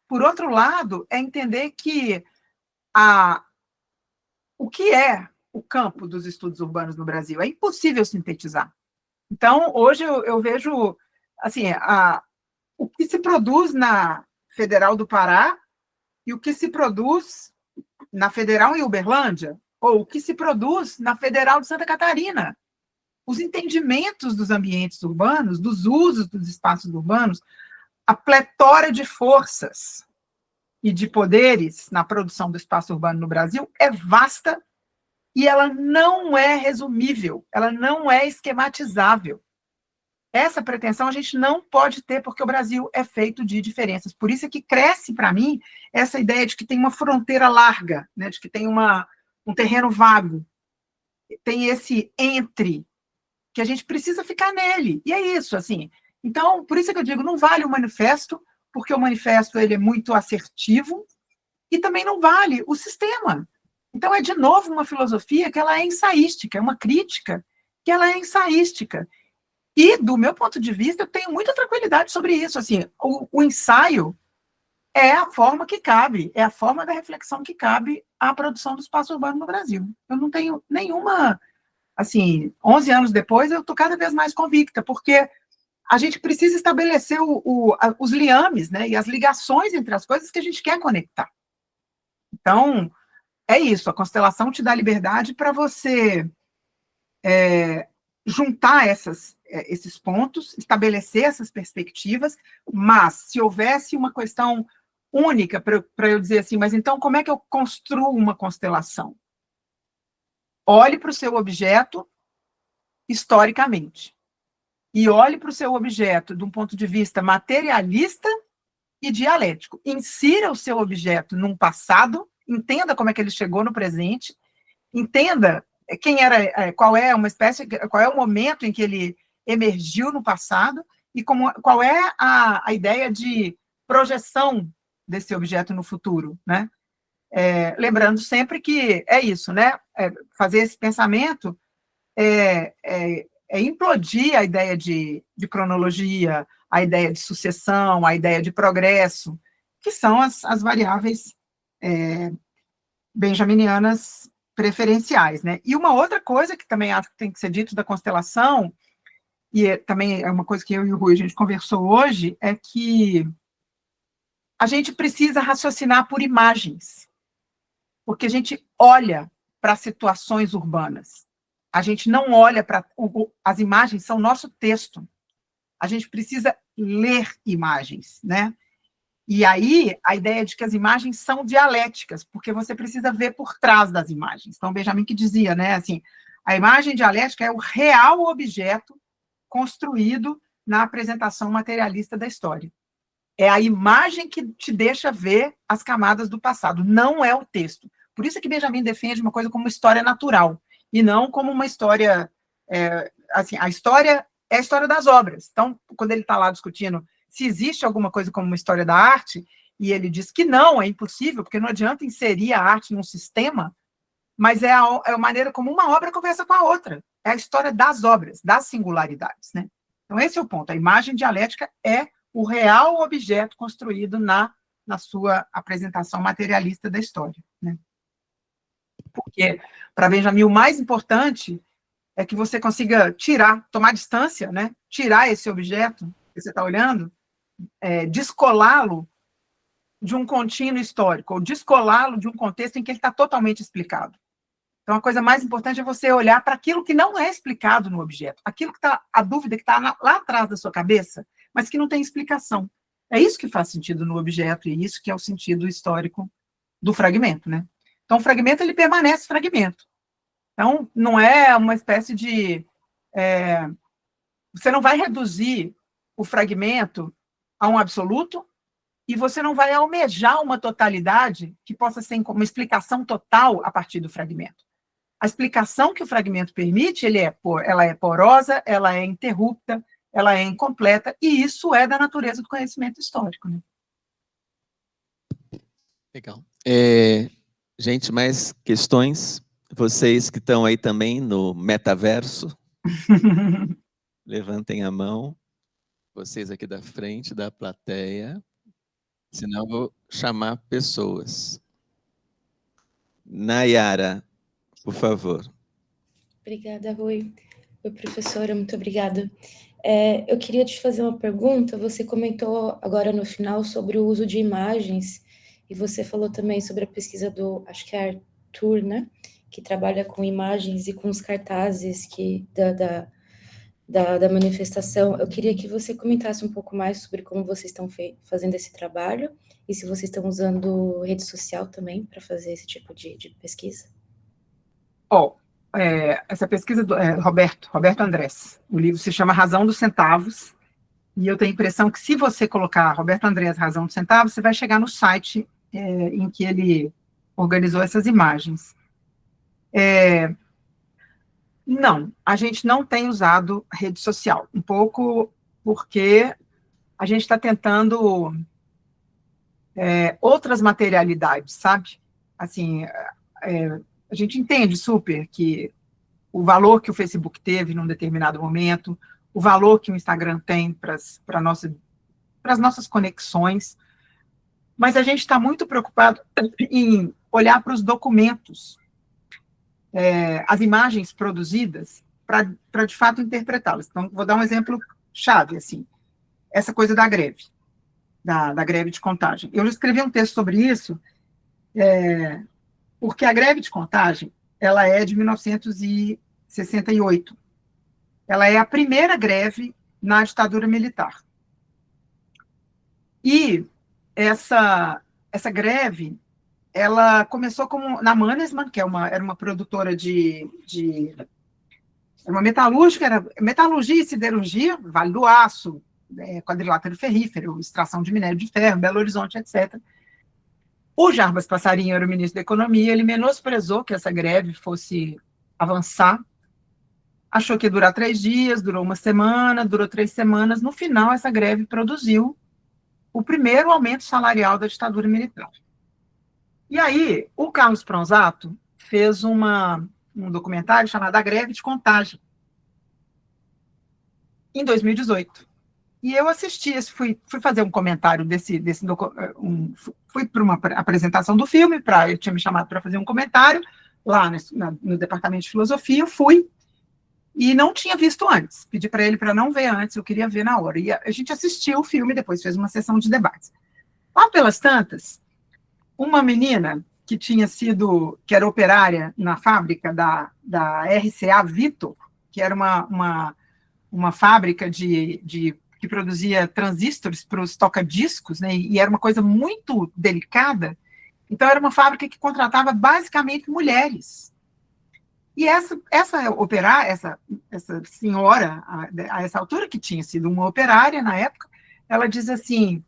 Por outro lado, é entender que o que é o campo dos estudos urbanos no Brasil é impossível sintetizar. Então, hoje eu vejo assim, o que se produz na Federal do Pará e o que se produz na Federal em Uberlândia, ou o que se produz na Federal de Santa Catarina. Os entendimentos dos ambientes urbanos, dos usos dos espaços urbanos, a pletora de forças e de poderes na produção do espaço urbano no Brasil é vasta e ela não é resumível, ela não é esquematizável. Essa pretensão a gente não pode ter, porque o Brasil é feito de diferenças. Por isso é que cresce, para mim, essa ideia de que tem uma fronteira larga, né, de que tem um terreno vago, tem esse entre, que a gente precisa ficar nele. E é isso, assim. Então, por isso é que eu digo, não vale o manifesto, porque o manifesto ele é muito assertivo, e também não vale o sistema. Então, é de novo uma filosofia que ela é ensaística, é uma crítica que ela é ensaística. E, do meu ponto de vista, eu tenho muita tranquilidade sobre isso. Assim, o ensaio é a forma que cabe, é a forma da reflexão que cabe à produção do espaço urbano no Brasil. Eu não tenho nenhuma... Assim, 11 anos depois, eu estou cada vez mais convicta, porque a gente precisa estabelecer os liames, né, e as ligações entre as coisas que a gente quer conectar. Então, é isso, a constelação te dá liberdade para você juntar esses pontos, estabelecer essas perspectivas, mas se houvesse uma questão única para eu dizer assim, mas então como é que eu construo uma constelação? Olhe para o seu objeto historicamente. E olhe para o seu objeto de um ponto de vista materialista e dialético. Insira o seu objeto num passado, entenda como é que ele chegou no presente, entenda quem era, qual é o momento em que ele emergiu no passado e qual é a ideia de projeção desse objeto no futuro, né? Lembrando sempre que é isso, né? Fazer esse pensamento implodir a ideia de cronologia, a ideia de sucessão, a ideia de progresso, que são as variáveis benjaminianas preferenciais, né? E uma outra coisa que também acho que tem que ser dito da constelação, e também é uma coisa que eu e o Rui a gente conversou hoje, é que a gente precisa raciocinar por imagens, porque a gente olha para situações urbanas. A gente não olha para... As imagens são nosso texto. A gente precisa ler imagens, né? E aí, a ideia de que as imagens são dialéticas, porque você precisa ver por trás das imagens. Então, Benjamin que dizia, né, assim, a imagem dialética é o real objeto construído na apresentação materialista da história. É a imagem que te deixa ver as camadas do passado, não é o texto. Por isso é que Benjamin defende uma coisa como uma história natural, e não como uma história... assim, a história é a história das obras. Então, quando ele está lá discutindo se existe alguma coisa como uma história da arte, e ele diz que não, é impossível, porque não adianta inserir a arte num sistema, mas é a maneira como uma obra conversa com a outra. É a história das obras, das singularidades, né? Então, esse é o ponto. A imagem dialética é o real objeto construído na sua apresentação materialista da história, né? Porque, para Benjamin, o mais importante é que você consiga tomar distância, né? Tirar esse objeto que você está olhando, descolá-lo de um contínuo histórico, ou descolá-lo de um contexto em que ele está totalmente explicado. Então, a coisa mais importante é você olhar para aquilo que não é explicado no objeto, aquilo que está, a dúvida que está lá atrás da sua cabeça, mas que não tem explicação. É isso que faz sentido no objeto, e isso que é o sentido histórico do fragmento, né? Então, o fragmento, ele permanece fragmento. Então, não é uma espécie de... você não vai reduzir o fragmento a um absoluto, e você não vai almejar uma totalidade que possa ser uma explicação total a partir do fragmento. A explicação que o fragmento permite, ela é porosa, ela é interrupta, ela é incompleta, e isso é da natureza do conhecimento histórico, né? Legal. Gente, mais questões? Vocês que estão aí também no metaverso, levantem a mão. Vocês aqui da frente, da plateia. Senão eu vou chamar pessoas. Nayara, por favor. Obrigada, Rui. Oi, professora, muito obrigada. Eu queria te fazer uma pergunta. Você comentou agora no final sobre o uso de imagens, e você falou também sobre a pesquisa acho que é Arthur, né? Que trabalha com imagens e com os cartazes da manifestação. Eu queria que você comentasse um pouco mais sobre como vocês estão fazendo esse trabalho, e se vocês estão usando rede social também para fazer esse tipo de pesquisa. Essa pesquisa do Roberto Andrés, o livro se chama Razão dos Centavos, e eu tenho a impressão que se você colocar Roberto Andrés, Razão dos Centavos, você vai chegar no site em que ele organizou essas imagens. Não, a gente não tem usado rede social, um pouco porque a gente está tentando outras materialidades, sabe? Assim, a gente entende super que o valor que o Facebook teve num determinado momento, o valor que o Instagram tem para as nossas conexões, mas a gente está muito preocupado em olhar para os documentos, as imagens produzidas, para de fato interpretá-las. Então, vou dar um exemplo chave, assim, essa coisa da greve, da greve de Contagem. Eu escrevi um texto sobre isso, porque a greve de Contagem, ela é de 1968. Ela é a primeira greve na ditadura militar. E essa greve, ela começou na Mannesmann, que era uma produtora uma metalúrgica, era metalurgia e siderurgia, Vale do Aço, quadrilátero ferrífero, extração de minério de ferro, Belo Horizonte, etc. O Jarbas Passarinho era o ministro da Economia, ele menosprezou que essa greve fosse avançar, achou que ia durar 3 dias, durou 1 semana, durou 3 semanas, no final essa greve produziu o primeiro aumento salarial da ditadura militar. E aí, o Carlos Pronzato fez um documentário chamado A Greve de Contagem, em 2018. E eu assisti, fui fazer um comentário fui para uma apresentação do filme, ele tinha me chamado para fazer um comentário, lá no departamento de filosofia, eu fui, e não tinha visto antes, pedi para ele para não ver antes, eu queria ver na hora, e a gente assistiu o filme, depois fez uma sessão de debates. Lá pelas tantas, uma menina que era operária na fábrica da RCA Victor, que era uma fábrica de que produzia transistores para os toca-discos, né, e era uma coisa muito delicada. Então, era uma fábrica que contratava basicamente mulheres. E essa senhora, a essa altura, que tinha sido uma operária na época, ela diz assim,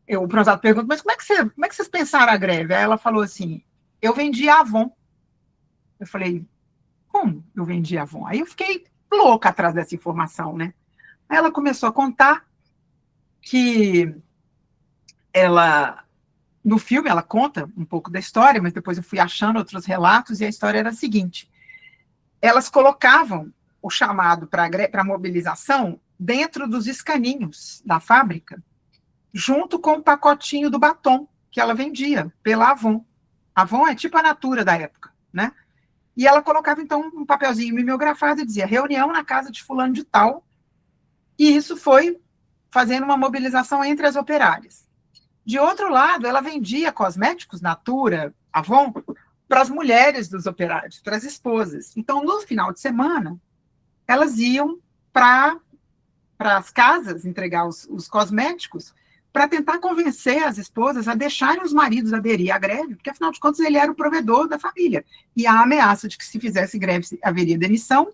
o Pronsato pergunta, mas como é que vocês pensaram a greve? Aí ela falou assim, eu vendi Avon. Eu falei, como eu vendi Avon? Aí eu fiquei louca atrás dessa informação, né? Aí ela começou a contar que ela, no filme, ela conta um pouco da história, mas depois eu fui achando outros relatos, e a história era a seguinte, elas colocavam o chamado para a mobilização dentro dos escaninhos da fábrica, junto com o pacotinho do batom que ela vendia pela Avon. Avon é tipo a Natura da época, né? E ela colocava, então, um papelzinho mimeografado e dizia, reunião na casa de fulano de tal, e isso foi fazendo uma mobilização entre as operárias. De outro lado, ela vendia cosméticos, Natura, Avon, para as mulheres dos operários, para as esposas. Então, no final de semana, elas iam para as casas entregar os cosméticos para tentar convencer as esposas a deixarem os maridos aderir à greve, porque, afinal de contas, ele era o provedor da família. E a ameaça de que, se fizesse greve, haveria demissão.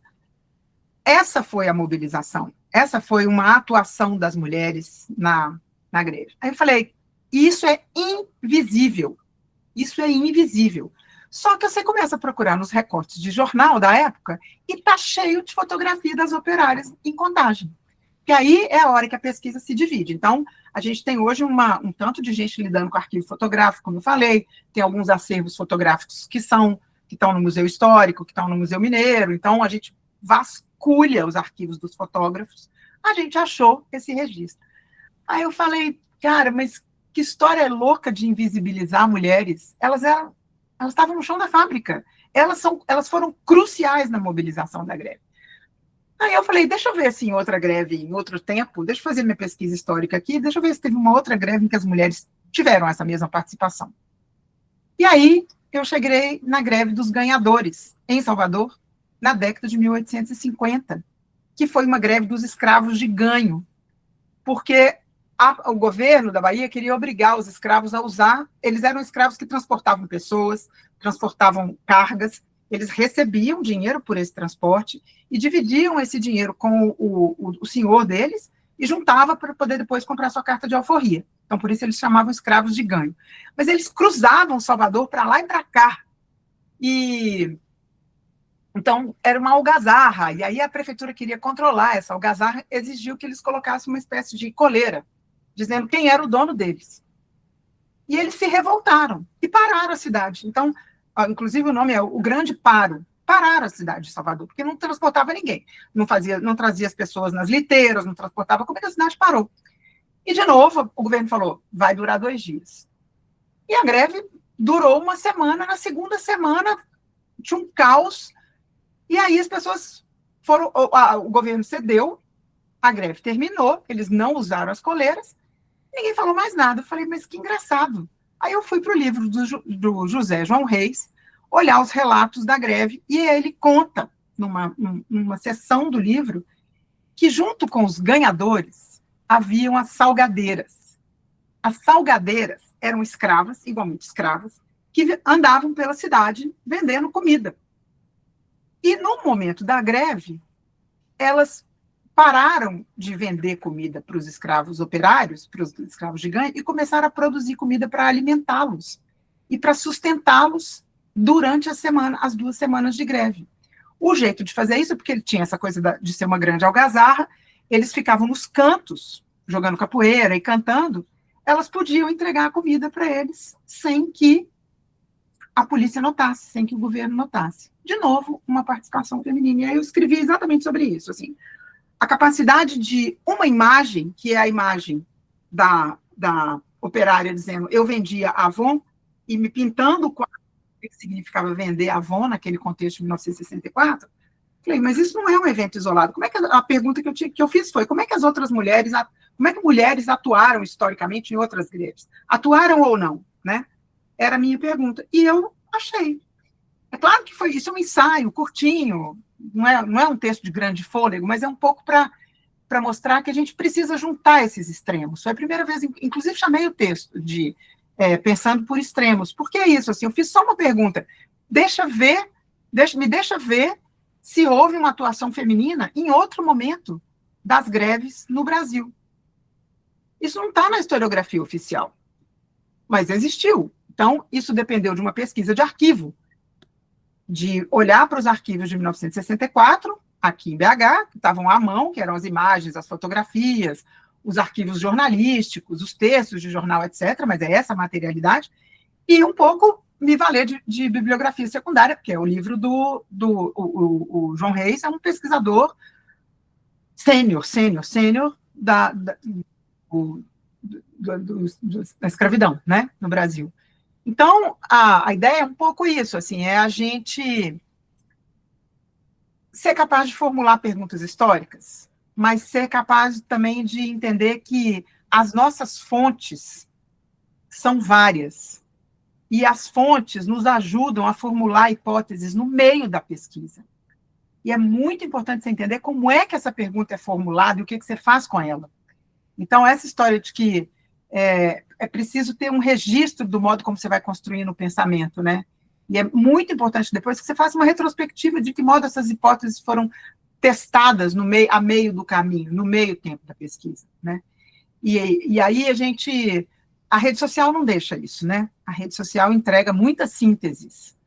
Essa foi a mobilização. Essa foi uma atuação das mulheres na greve. Aí eu falei, isso é invisível. Isso é invisível. Só que você começa a procurar nos recortes de jornal da época e está cheio de fotografia das operárias em Contagem. E aí é a hora que a pesquisa se divide. Então, a gente tem hoje um tanto de gente lidando com arquivo fotográfico, como eu falei, tem alguns acervos fotográficos que estão no Museu Histórico, que estão no Museu Mineiro, então a gente vasculha os arquivos dos fotógrafos, a gente achou esse registro. Aí eu falei, cara, mas que história louca de invisibilizar mulheres. Elas estavam no chão da fábrica. Elas foram cruciais na mobilização da greve. Aí eu falei, deixa eu ver se em outra greve, em outro tempo, deixa eu fazer minha pesquisa histórica aqui, deixa eu ver se teve uma outra greve em que as mulheres tiveram essa mesma participação. E aí eu cheguei na greve dos ganhadores, em Salvador, na década de 1850, que foi uma greve dos escravos de ganho, porque o governo da Bahia queria obrigar os escravos a usar, eles eram escravos que transportavam pessoas, transportavam cargas, eles recebiam dinheiro por esse transporte e dividiam esse dinheiro com o senhor deles e juntava para poder depois comprar sua carta de alforria. Então, por isso eles chamavam escravos de ganho. Mas eles cruzavam Salvador para lá e para cá. E então, era uma algazarra, e aí a prefeitura queria controlar essa algazarra, exigiu que eles colocassem uma espécie de coleira, dizendo quem era o dono deles. E eles se revoltaram e pararam a cidade. Então, inclusive o nome é o Grande Paro. Pararam a cidade de Salvador, porque não transportava ninguém. Não trazia as pessoas nas liteiras, não transportava, como é que a cidade parou? E, de novo, o governo falou, vai durar 2 dias. E a greve durou uma semana, na segunda semana tinha um caos, e aí as pessoas foram, o governo cedeu, a greve terminou, eles não usaram as coleiras, ninguém falou mais nada. Eu falei, mas que engraçado. Aí eu fui para o livro do José João Reis, olhar os relatos da greve, e ele conta, numa seção do livro, que junto com os ganhadores, haviam as salgadeiras. As salgadeiras eram escravas, igualmente escravas, que andavam pela cidade vendendo comida. E no momento da greve, elas pararam de vender comida para os escravos operários, para os escravos de ganho, e começaram a produzir comida para alimentá-los e para sustentá-los durante as 2 semanas de greve. O jeito de fazer isso, porque ele tinha essa coisa de ser uma grande algazarra, eles ficavam nos cantos, jogando capoeira e cantando, elas podiam entregar a comida para eles sem que a polícia notasse, sem que o governo notasse. De novo, uma participação feminina. E aí eu escrevi exatamente sobre isso, assim, a capacidade de uma imagem, que é a imagem da operária dizendo, eu vendia Avon, e me pintando o que significava vender Avon naquele contexto de 1964, falei, mas isso não é um evento isolado. Como é que a pergunta que eu fiz foi, como é que as outras mulheres, como é que mulheres atuaram historicamente em outras greves? Atuaram ou não, né? Era a minha pergunta. E eu achei. É claro que isso é um ensaio curtinho, não é um texto de grande fôlego, mas é um pouco para para mostrar que a gente precisa juntar esses extremos. Foi a primeira vez, inclusive chamei o texto de Pensando por Extremos. Por que isso? Assim, eu fiz só uma pergunta. Me deixa ver se houve uma atuação feminina em outro momento das greves no Brasil. Isso não está na historiografia oficial, mas existiu. Então, isso dependeu de uma pesquisa de arquivo, de olhar para os arquivos de 1964, aqui em BH, que estavam à mão, que eram as imagens, as fotografias, os arquivos jornalísticos, os textos de jornal, etc., mas é essa a materialidade, e um pouco me valer de bibliografia secundária, porque é o livro o João Reis é um pesquisador sênior da escravidão, né, no Brasil. Então, a ideia é um pouco isso, assim, é a gente ser capaz de formular perguntas históricas, mas ser capaz também de entender que as nossas fontes são várias, e as fontes nos ajudam a formular hipóteses no meio da pesquisa. E é muito importante você entender como é que essa pergunta é formulada e o que você faz com ela. Então, essa história de que é preciso ter um registro do modo como você vai construindo o pensamento, né? E é muito importante depois que você faça uma retrospectiva de que modo essas hipóteses foram testadas a meio do caminho, no meio tempo da pesquisa, né? E aí a rede social não deixa isso, né? A rede social entrega muitas sínteses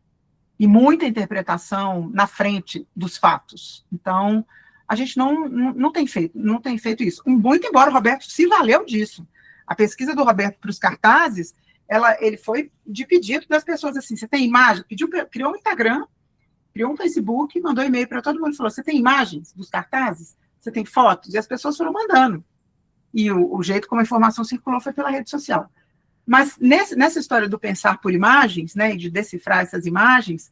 e muita interpretação na frente dos fatos. Então, a gente não tem feito isso. Muito embora o Roberto se valeu disso. A pesquisa do Roberto para os cartazes, ele foi de pedido das pessoas, assim, você tem imagem? Criou um Instagram, criou um Facebook, mandou e-mail para todo mundo e falou, você tem imagens dos cartazes? Você tem fotos? E as pessoas foram mandando. E o jeito como a informação circulou foi pela rede social. Mas nessa história do pensar por imagens, né, e de decifrar essas imagens,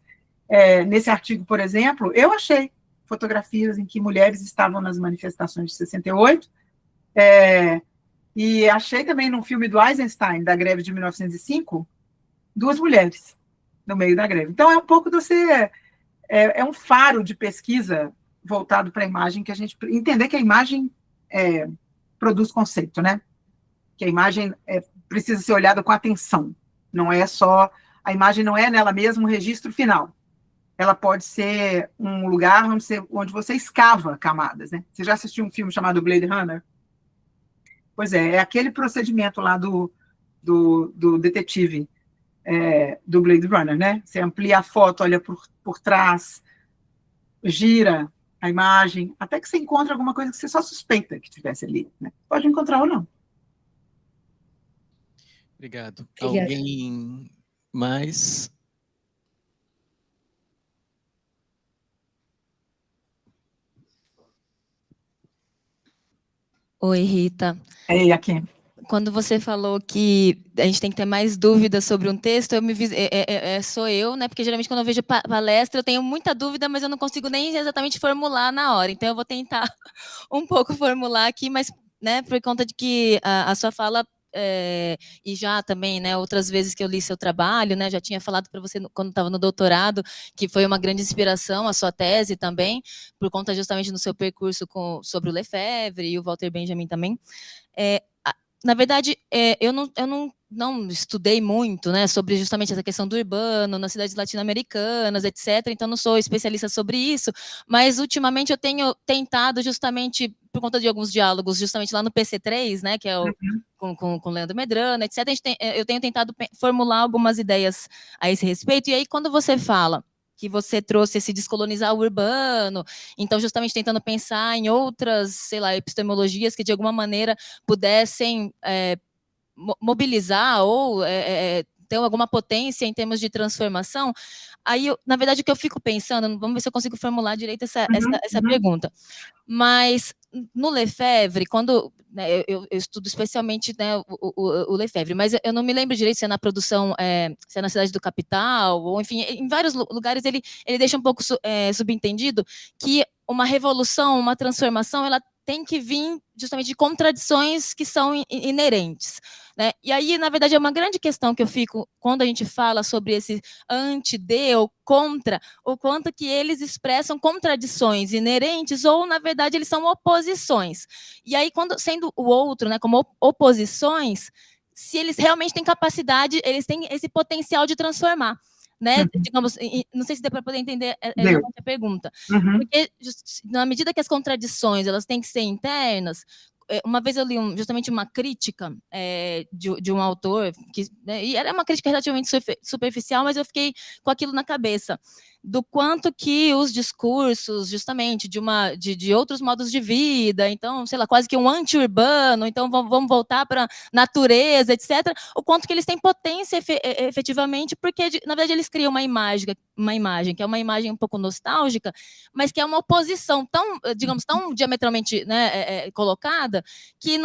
nesse artigo, por exemplo, eu achei fotografias em que mulheres estavam nas manifestações de 68, e achei também num filme do Eisenstein, da greve de 1905, 2 mulheres no meio da greve. Então, é um pouco é um faro de pesquisa voltado para a imagem, que a gente entender que a imagem produz conceito, né? Que a imagem precisa ser olhada com atenção. Não é só... A imagem não é nela mesma um registro final. Ela pode ser um lugar onde você escava camadas, né? Você já assistiu um filme chamado Blade Runner? Pois é aquele procedimento lá do detetive do Blade Runner, né? Você amplia a foto, olha por trás, gira a imagem, até que você encontra alguma coisa que você só suspeita que tivesse ali, né? Pode encontrar ou não. Obrigado. Obrigada. Alguém mais? Oi, Rita. É aqui. Quando você falou que a gente tem que ter mais dúvidas sobre um texto, sou eu, né? Porque geralmente quando eu vejo palestra eu tenho muita dúvida, mas eu não consigo nem exatamente formular na hora. Então eu vou tentar um pouco formular aqui, mas, né, por conta de que a sua fala e já também, né, outras vezes que eu li seu trabalho, né, já tinha falado para você quando estava no doutorado, que foi uma grande inspiração a sua tese também, por conta justamente do seu percurso sobre o Lefebvre e o Walter Benjamin também. Na verdade, eu não estudei muito, né, sobre justamente essa questão do urbano, nas cidades latino-americanas, etc., então não sou especialista sobre isso, mas ultimamente eu tenho tentado justamente, por conta de alguns diálogos, justamente lá no PC3, né, que é com o Leandro Medrano, etc., eu tenho tentado formular algumas ideias a esse respeito, e aí quando você fala que você trouxe esse descolonizar o urbano, então justamente tentando pensar em outras, sei lá, epistemologias que de alguma maneira pudessem mobilizar ou ter alguma potência em termos de transformação, aí, na verdade, o que eu fico pensando, vamos ver se eu consigo formular direito essa pergunta, mas no Lefebvre, quando... né, eu estudo especialmente, né, o Lefebvre, mas eu não me lembro direito se é na produção, se é na Cidade do Capital, ou enfim, em vários lugares ele deixa um pouco subentendido que uma revolução, uma transformação, ela tem que vir justamente de contradições que são inerentes, né? E aí, na verdade, é uma grande questão que eu fico, quando a gente fala sobre esse anti-de ou contra, o quanto que eles expressam contradições inerentes ou, na verdade, eles são oposições. E aí, quando sendo o outro, né, como oposições, se eles realmente têm capacidade, eles têm esse potencial de transformar, né? Digamos, não sei se deu para poder entender a pergunta. Porque, na medida que as contradições elas têm que ser internas, uma vez eu li justamente uma crítica de um autor, né, e era uma crítica relativamente superficial, mas eu fiquei com aquilo na cabeça, do quanto que os discursos, justamente, de outros modos de vida, então, sei lá, quase que um anti-urbano, então vamos voltar para a natureza, etc., o quanto que eles têm potência efetivamente, porque, na verdade, eles criam uma imagem, que é uma imagem um pouco nostálgica, mas que é uma oposição tão, digamos, tão diametralmente, né, colocada, que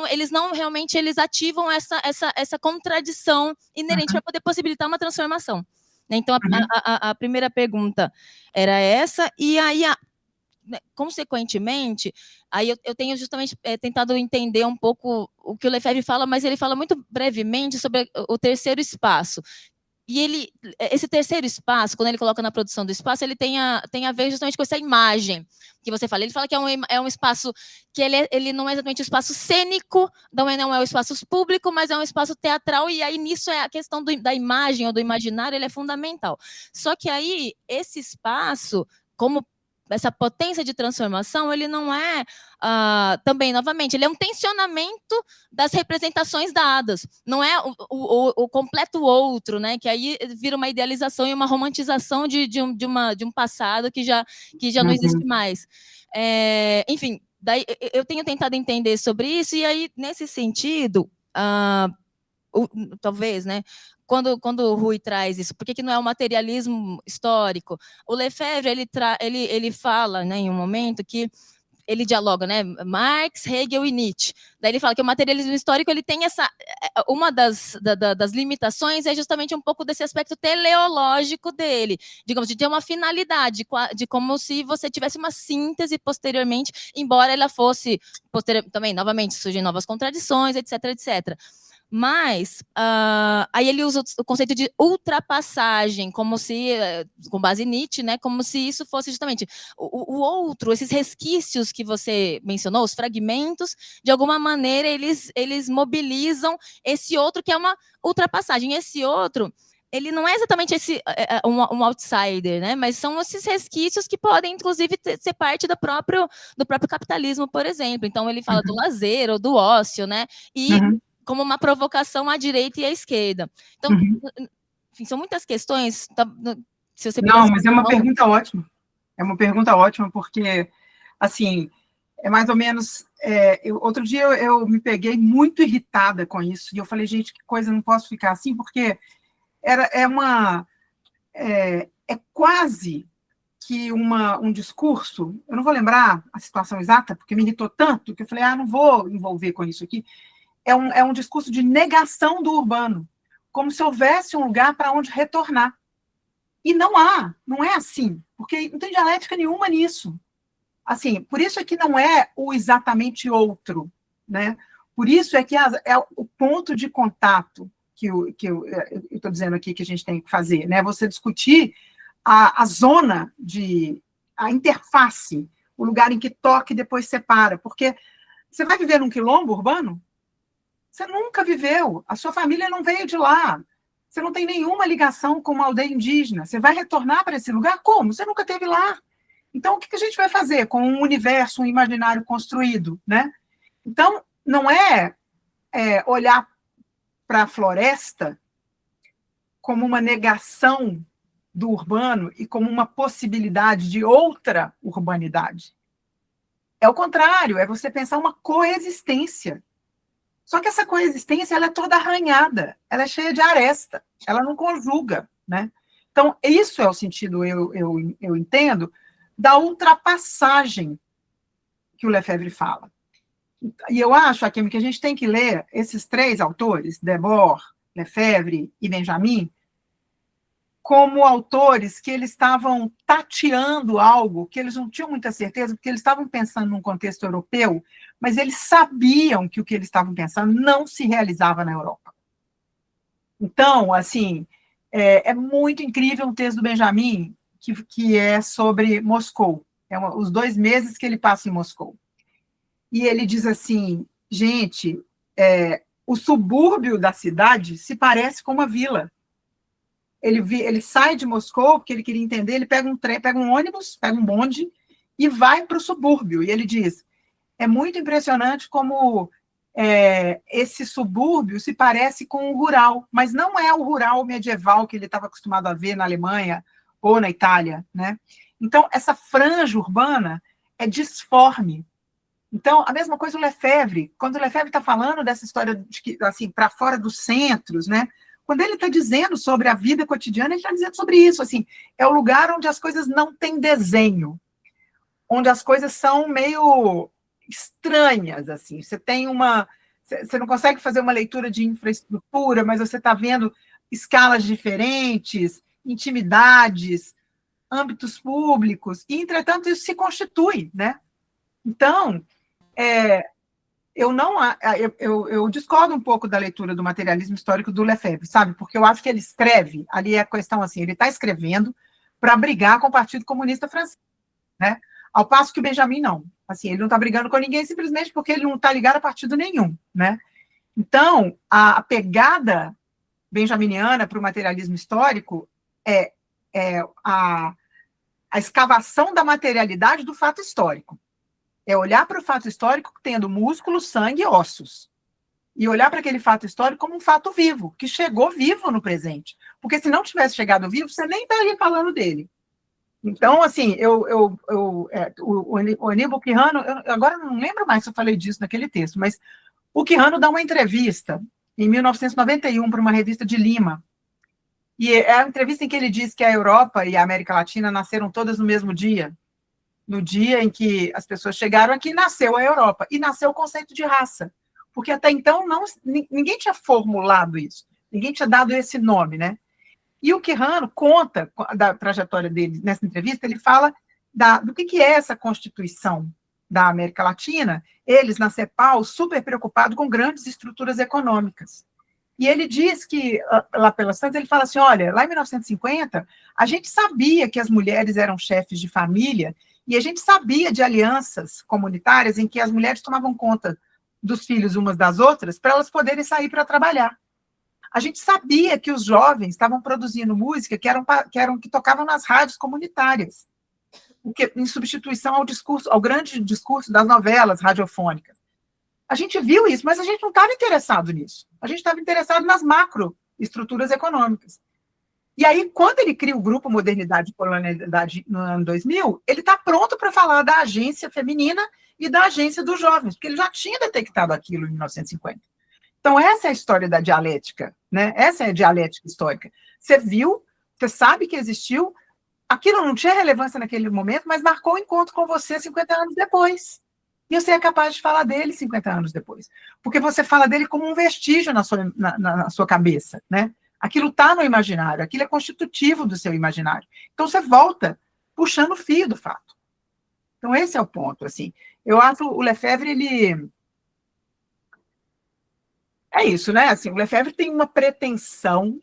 eles não realmente eles ativam essa contradição inerente para poder possibilitar uma transformação. Então, a primeira pergunta era essa, e aí, consequentemente, aí eu tenho justamente tentado entender um pouco o que o Lefebvre fala, mas ele fala muito brevemente sobre o terceiro espaço. E esse terceiro espaço, quando ele coloca na produção do espaço, ele tem a ver justamente com essa imagem que você fala. Ele fala que é um espaço que ele não é exatamente um espaço cênico, não é um espaço público, mas é um espaço teatral, e aí nisso a questão da imagem ou do imaginário, ele é fundamental. Só que aí, esse espaço, como essa potência de transformação, ele não é, também, novamente, ele é um tensionamento das representações dadas, não é o completo outro, né, que aí vira uma idealização e uma romantização de um passado que já não existe mais. Enfim, daí eu tenho tentado entender sobre isso, e aí, nesse sentido, talvez, né, quando o Rui traz isso, por que não é o materialismo histórico? O Lefebvre, ele fala, né, em um momento que ele dialoga, né, Marx, Hegel e Nietzsche. Daí ele fala que o materialismo histórico, ele tem uma das limitações é justamente um pouco desse aspecto teleológico dele, digamos, de ter uma finalidade, de como se você tivesse uma síntese posteriormente, embora ela fosse, também, novamente, surgem novas contradições, etc, etc. Mas, aí ele usa o conceito de ultrapassagem, como se, com base em Nietzsche, né, como se isso fosse justamente o outro, esses resquícios que você mencionou, os fragmentos, de alguma maneira eles mobilizam esse outro que é uma ultrapassagem. Esse outro, ele não é exatamente um outsider, né, mas são esses resquícios que podem, inclusive, ser parte do próprio capitalismo, por exemplo. Então, ele fala do lazer ou do ócio, né, e como uma provocação à direita e à esquerda. Então, enfim, são muitas questões. Se você não, mas é uma pergunta ótima. É uma pergunta ótima, porque, assim, é mais ou menos... outro dia eu me peguei muito irritada com isso, e eu falei, gente, que coisa, não posso ficar assim, porque é quase que um discurso, eu não vou lembrar a situação exata, porque me irritou tanto, que eu falei, não vou envolver com isso aqui. É um discurso de negação do urbano, como se houvesse um lugar para onde retornar. E não é assim, porque não tem dialética nenhuma nisso. Assim, por isso é que não é o exatamente outro, né? Por isso é que é o ponto de contato que eu estou dizendo aqui que a gente tem que fazer, né? Você discutir a zona a interface, o lugar em que toca e depois separa, porque você vai viver num quilombo urbano? Você nunca viveu, a sua família não veio de lá, você não tem nenhuma ligação com uma aldeia indígena, você vai retornar para esse lugar? Como? Você nunca esteve lá. Então, o que a gente vai fazer com um universo, um imaginário construído, né? Então, não é olhar para a floresta como uma negação do urbano e como uma possibilidade de outra urbanidade. É o contrário, é você pensar uma coexistência. Só que essa coexistência ela é toda arranhada, ela é cheia de aresta, ela não conjuga, né? Então, isso é o sentido, eu entendo, da ultrapassagem que o Lefebvre fala. E eu acho, Hakim, que a gente tem que ler esses três autores, Debord, Lefebvre e Benjamin, como autores que eles estavam tateando algo, que eles não tinham muita certeza, porque eles estavam pensando num contexto europeu, mas eles sabiam que o que eles estavam pensando não se realizava na Europa. Então, assim, é muito incrível um texto do Benjamin, que é sobre Moscou. Os 2 meses que ele passa em Moscou. E ele diz assim, gente, o subúrbio da cidade se parece com uma vila. Ele sai de Moscou, porque ele queria entender, ele pega um trem, pega um ônibus, pega um bonde, e vai para o subúrbio. E ele diz, é muito impressionante como esse subúrbio se parece com o rural, mas não é o rural medieval que ele estava acostumado a ver na Alemanha ou na Itália, né? Então, essa franja urbana é disforme. Então, a mesma coisa o Lefebvre, quando o Lefebvre está falando dessa história de que, assim, para fora dos centros, né? Quando ele está dizendo sobre a vida cotidiana, ele está dizendo sobre isso, assim, é o lugar onde as coisas não têm desenho, onde as coisas são meio estranhas, assim, você não consegue fazer uma leitura de infraestrutura, mas você está vendo escalas diferentes, intimidades, âmbitos públicos, e, entretanto, isso se constitui, né? Então, eu discordo um pouco da leitura do materialismo histórico do Lefebvre, sabe? Porque eu acho que ele escreve, ali é a questão assim, ele está escrevendo para brigar com o Partido Comunista Francês, né? Ao passo que o Benjamin não. Assim, ele não está brigando com ninguém simplesmente porque ele não está ligado a partido nenhum, né? Então, a pegada benjaminiana para o materialismo histórico é a escavação da materialidade do fato histórico. É olhar para o fato histórico tendo músculo, sangue e ossos. E olhar para aquele fato histórico como um fato vivo, que chegou vivo no presente. Porque se não tivesse chegado vivo, você nem estaria falando dele. Então, assim, o Aníbal Quijano, agora não lembro mais se eu falei disso naquele texto, mas o Quijano dá uma entrevista em 1991 para uma revista de Lima. E é a entrevista em que ele diz que a Europa e a América Latina nasceram todas no mesmo dia. No dia em que as pessoas chegaram aqui, nasceu a Europa, e nasceu o conceito de raça, porque até então ninguém tinha formulado isso, ninguém tinha dado esse nome, né? E o Quijano conta da trajetória dele nessa entrevista, ele fala do que é essa constituição da América Latina, eles na CEPAL super preocupados com grandes estruturas econômicas. E ele diz que, lá pelas tantas, ele fala assim, olha, lá em 1950, a gente sabia que as mulheres eram chefes de família, e a gente sabia de alianças comunitárias em que as mulheres tomavam conta dos filhos umas das outras para elas poderem sair para trabalhar. A gente sabia que os jovens estavam produzindo música que tocavam nas rádios comunitárias, em substituição ao grande discurso das novelas radiofônicas. A gente viu isso, mas a gente não estava interessado nisso. A gente estava interessado nas macroestruturas econômicas. E aí, quando ele cria o grupo Modernidade e Colonialidade no ano 2000, ele está pronto para falar da agência feminina e da agência dos jovens, porque ele já tinha detectado aquilo em 1950. Então, essa é a história da dialética, né? Essa é a dialética histórica. Você viu, você sabe que existiu, aquilo não tinha relevância naquele momento, mas marcou o encontro com você 50 anos depois. E você é capaz de falar dele 50 anos depois. Porque você fala dele como um vestígio na sua cabeça, né? Aquilo está no imaginário, aquilo é constitutivo do seu imaginário. Então, você volta puxando o fio do fato. Então, esse é o ponto, assim. Eu acho o Lefebvre, ele... É isso, né? Assim, o Lefebvre tem uma pretensão,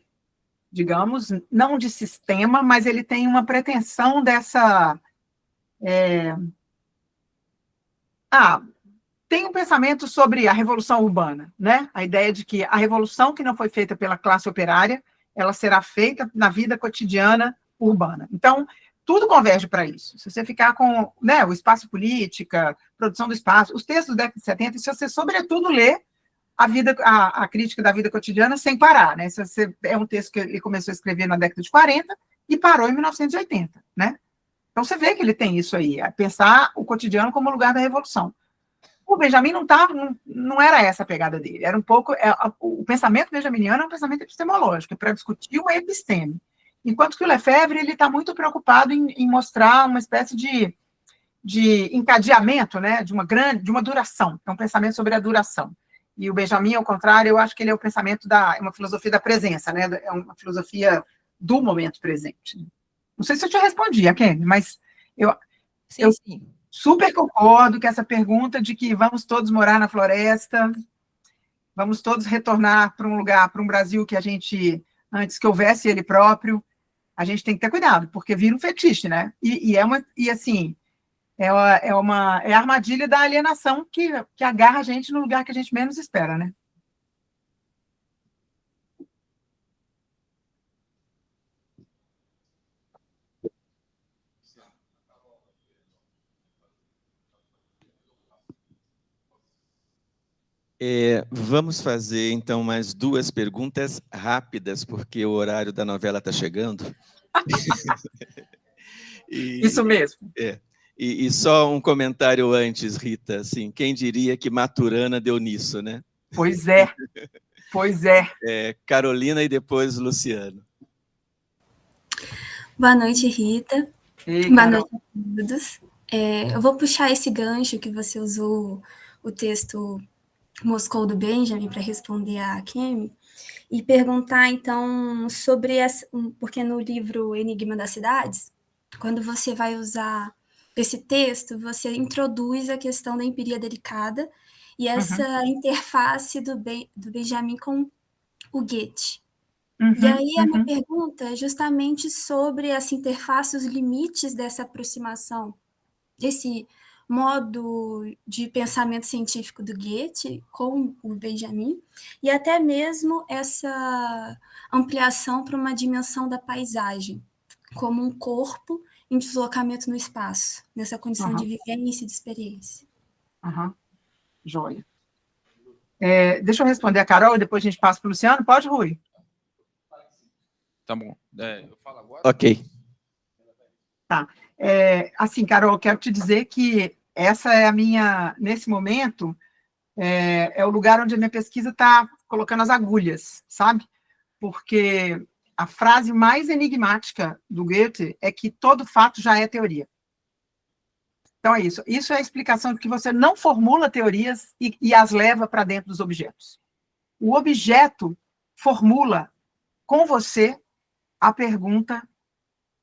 digamos, não de sistema, mas ele tem uma pretensão dessa... tem um pensamento sobre a revolução urbana, né? A ideia de que a revolução que não foi feita pela classe operária, ela será feita na vida cotidiana urbana. Então, tudo converge para isso. Se você ficar com, né, o espaço política, produção do espaço, os textos da década de 70, se você, sobretudo, lê a crítica da vida cotidiana sem parar, né? É um texto que ele começou a escrever na década de 40 e parou em 1980, né? Então, você vê que ele tem isso aí, pensar o cotidiano como lugar da revolução. O Benjamin não era essa a pegada dele, era um pouco... o pensamento benjaminiano é um pensamento epistemológico, para discutir o episteme. Enquanto que o Lefebvre está muito preocupado em mostrar uma espécie de encadeamento, né, de uma duração, é um pensamento sobre a duração. E o Benjamin, ao contrário, eu acho que ele é o pensamento uma filosofia da presença, né, é uma filosofia do momento presente. Não sei se eu te respondi, Akemi, mas eu Sim. super concordo com essa pergunta de que vamos todos morar na floresta, vamos todos retornar para um lugar, para um Brasil que a gente, antes que houvesse ele próprio, a gente tem que ter cuidado, porque vira um fetiche, né? E assim, é a armadilha da alienação que agarra a gente no lugar que a gente menos espera, né? Vamos fazer, então, mais 2 perguntas rápidas, porque o horário da novela está chegando. Isso mesmo. E só um comentário antes, Rita, assim, quem diria que Maturana deu nisso, né? Pois é. Carolina e depois Luciano. Boa noite, Rita. Ei, Boa Carol. noite a todos. Eu vou puxar esse gancho que você usou, o texto Moscou do Benjamin, para responder a Akemi, e perguntar, então, sobre porque no livro Enigma das Cidades, quando você vai usar esse texto, você introduz a questão da empiria delicada e essa interface do Benjamin com o Goethe. E aí a minha pergunta é justamente sobre essa interface, os limites dessa aproximação, desse modo de pensamento científico do Goethe com o Benjamin, e até mesmo essa ampliação para uma dimensão da paisagem, como um corpo em deslocamento no espaço, nessa condição de vivência e de experiência. Joia. Deixa eu responder a Carol e depois a gente passa para o Luciano. Pode, Rui? Tá bom. Eu falo agora? Ok. Tá. Assim, Carol, eu quero te dizer que essa é a minha, nesse momento, é o lugar onde a minha pesquisa está colocando as agulhas, sabe? Porque a frase mais enigmática do Goethe é que todo fato já é teoria. Então é isso. Isso é a explicação de que você não formula teorias e as leva para dentro dos objetos. O objeto formula com você a pergunta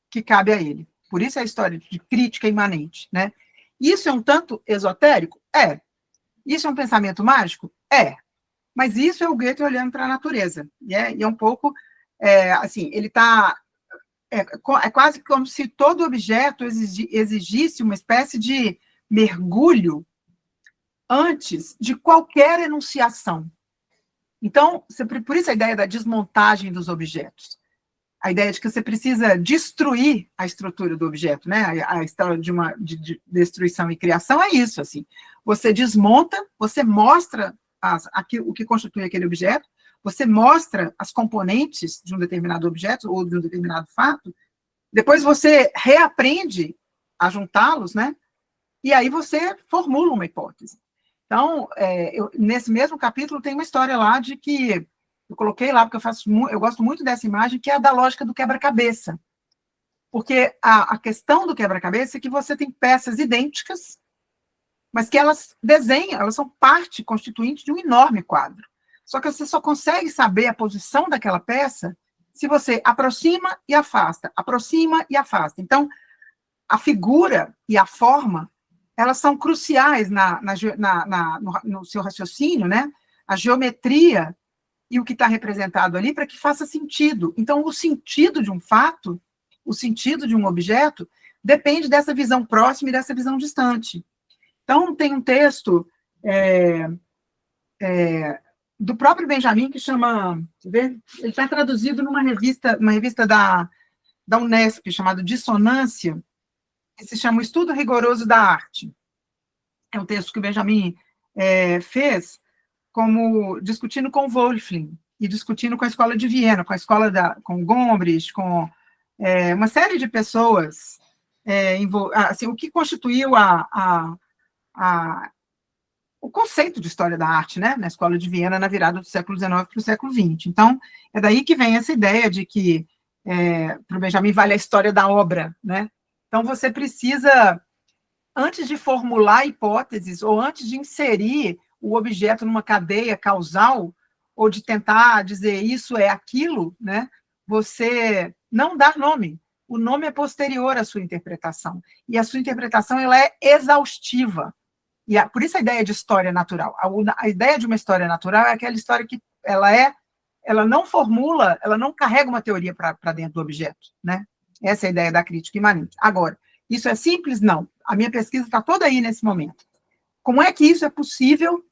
que cabe a ele. Por isso é a história de crítica imanente, né? Isso é um tanto esotérico? Isso é um pensamento mágico? Mas isso é o Goethe olhando para a natureza. E é um pouco, assim, ele está... É quase como se todo objeto exigisse uma espécie de mergulho antes de qualquer enunciação. Então, por isso a ideia da desmontagem dos objetos. A ideia de que você precisa destruir a estrutura do objeto, né? A história de destruição e criação é isso, assim. Você desmonta, você mostra o que constitui aquele objeto, você mostra as componentes de um determinado objeto ou de um determinado fato, depois você reaprende a juntá-los, né? E aí você formula uma hipótese. Então, nesse mesmo capítulo tem uma história lá de que eu coloquei lá, porque eu gosto muito dessa imagem, que é a da lógica do quebra-cabeça. Porque a questão do quebra-cabeça é que você tem peças idênticas, mas que elas desenham, elas são parte constituinte de um enorme quadro. Só que você só consegue saber a posição daquela peça se você aproxima e afasta, aproxima e afasta. Então, a figura e a forma, elas são cruciais no seu raciocínio, né? A geometria e o que está representado ali para que faça sentido. Então, o sentido de um fato, o sentido de um objeto, depende dessa visão próxima e dessa visão distante. Então, tem um texto do próprio Benjamin que chama, ele está traduzido numa revista da Unesp, chamada Dissonância, que se chama O Estudo Rigoroso da Arte. É um texto que o Benjamin fez discutindo com Wolfling e discutindo com a Escola de Viena, com Gombrich, com uma série de pessoas, assim, o que constituiu o conceito de história da arte, né, na Escola de Viena, na virada do século XIX para o século XX. Então, é daí que vem essa ideia de que, para o Benjamin, vale a história da obra, né? Então, você precisa, antes de formular hipóteses, ou antes de inserir o objeto numa cadeia causal, ou de tentar dizer isso é aquilo, né, você não dar nome. O nome é posterior à sua interpretação. E a sua interpretação ela é exaustiva. E por isso a ideia de história natural. A ideia de uma história natural é aquela história que ela não formula, ela não carrega uma teoria para dentro do objeto, né? Essa é a ideia da crítica imanente. Agora, isso é simples? Não. A minha pesquisa está toda aí nesse momento. Como é que isso é possível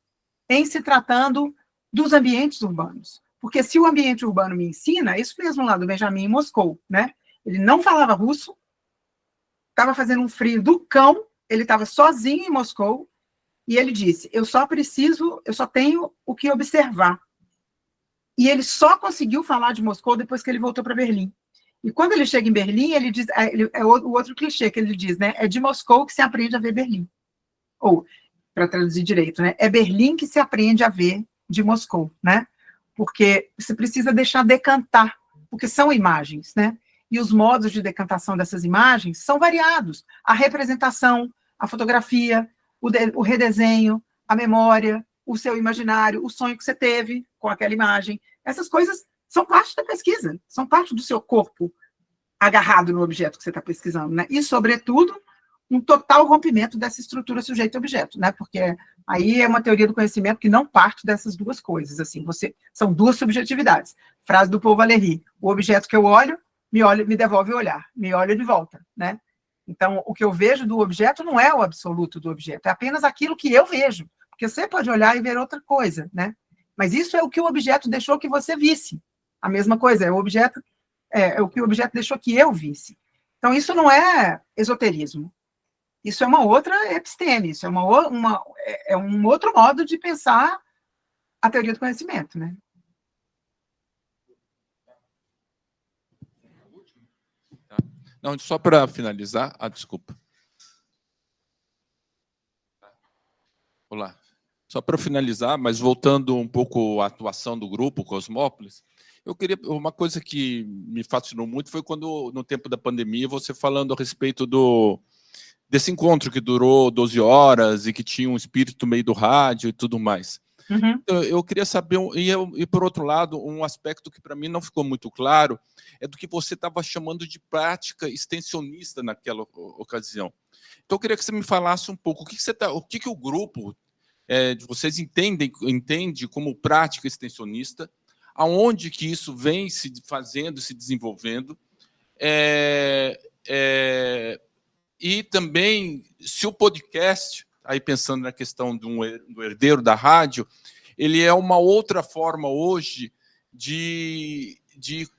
em se tratando dos ambientes urbanos? Porque se o ambiente urbano me ensina, isso mesmo lá do Benjamin em Moscou, né? Ele não falava russo, estava fazendo um frio do cão, ele estava sozinho em Moscou, e ele disse, eu só tenho o que observar. E ele só conseguiu falar de Moscou depois que ele voltou para Berlim. E quando ele chega em Berlim, ele diz, é o outro clichê que ele diz, né? É de Moscou que se aprende a ver Berlim. Ou, para traduzir direito, né? É Berlim que se aprende a ver de Moscou, né? Porque você precisa deixar decantar, porque são imagens, né? E os modos de decantação dessas imagens são variados. A representação, a fotografia, o redesenho, a memória, o seu imaginário, o sonho que você teve com aquela imagem. Essas coisas são parte da pesquisa, são parte do seu corpo agarrado no objeto que você está pesquisando, né? E, sobretudo, um total rompimento dessa estrutura sujeito-objeto, né? Porque aí é uma teoria do conhecimento que não parte dessas duas coisas, assim, são duas subjetividades. Frase do Paul Valéry, o objeto que eu olho, me devolve o olhar, me olha de volta, né? Então, o que eu vejo do objeto não é o absoluto do objeto, é apenas aquilo que eu vejo, porque você pode olhar e ver outra coisa, né? Mas isso é o que o objeto deixou que você visse. A mesma coisa, é o que o objeto deixou que eu visse. Então, isso não é esoterismo. Isso é uma outra episteme, isso é um outro modo de pensar a teoria do conhecimento, né? Não, só para finalizar, desculpa. Olá. Só para finalizar, mas voltando um pouco à atuação do grupo Cosmópolis, eu queria, uma coisa que me fascinou muito foi quando, no tempo da pandemia, você falando a respeito desse encontro que durou 12 horas e que tinha um espírito meio do rádio e tudo mais. Uhum. Eu queria saber, e por outro lado, um aspecto que para mim não ficou muito claro, é do que você estava chamando de prática extensionista naquela ocasião. Então, eu queria que você me falasse um pouco, o que o grupo, vocês entende como prática extensionista, aonde que isso vem se fazendo, se desenvolvendo, e também, se o podcast, aí pensando na questão do herdeiro da rádio, ele é uma outra forma hoje de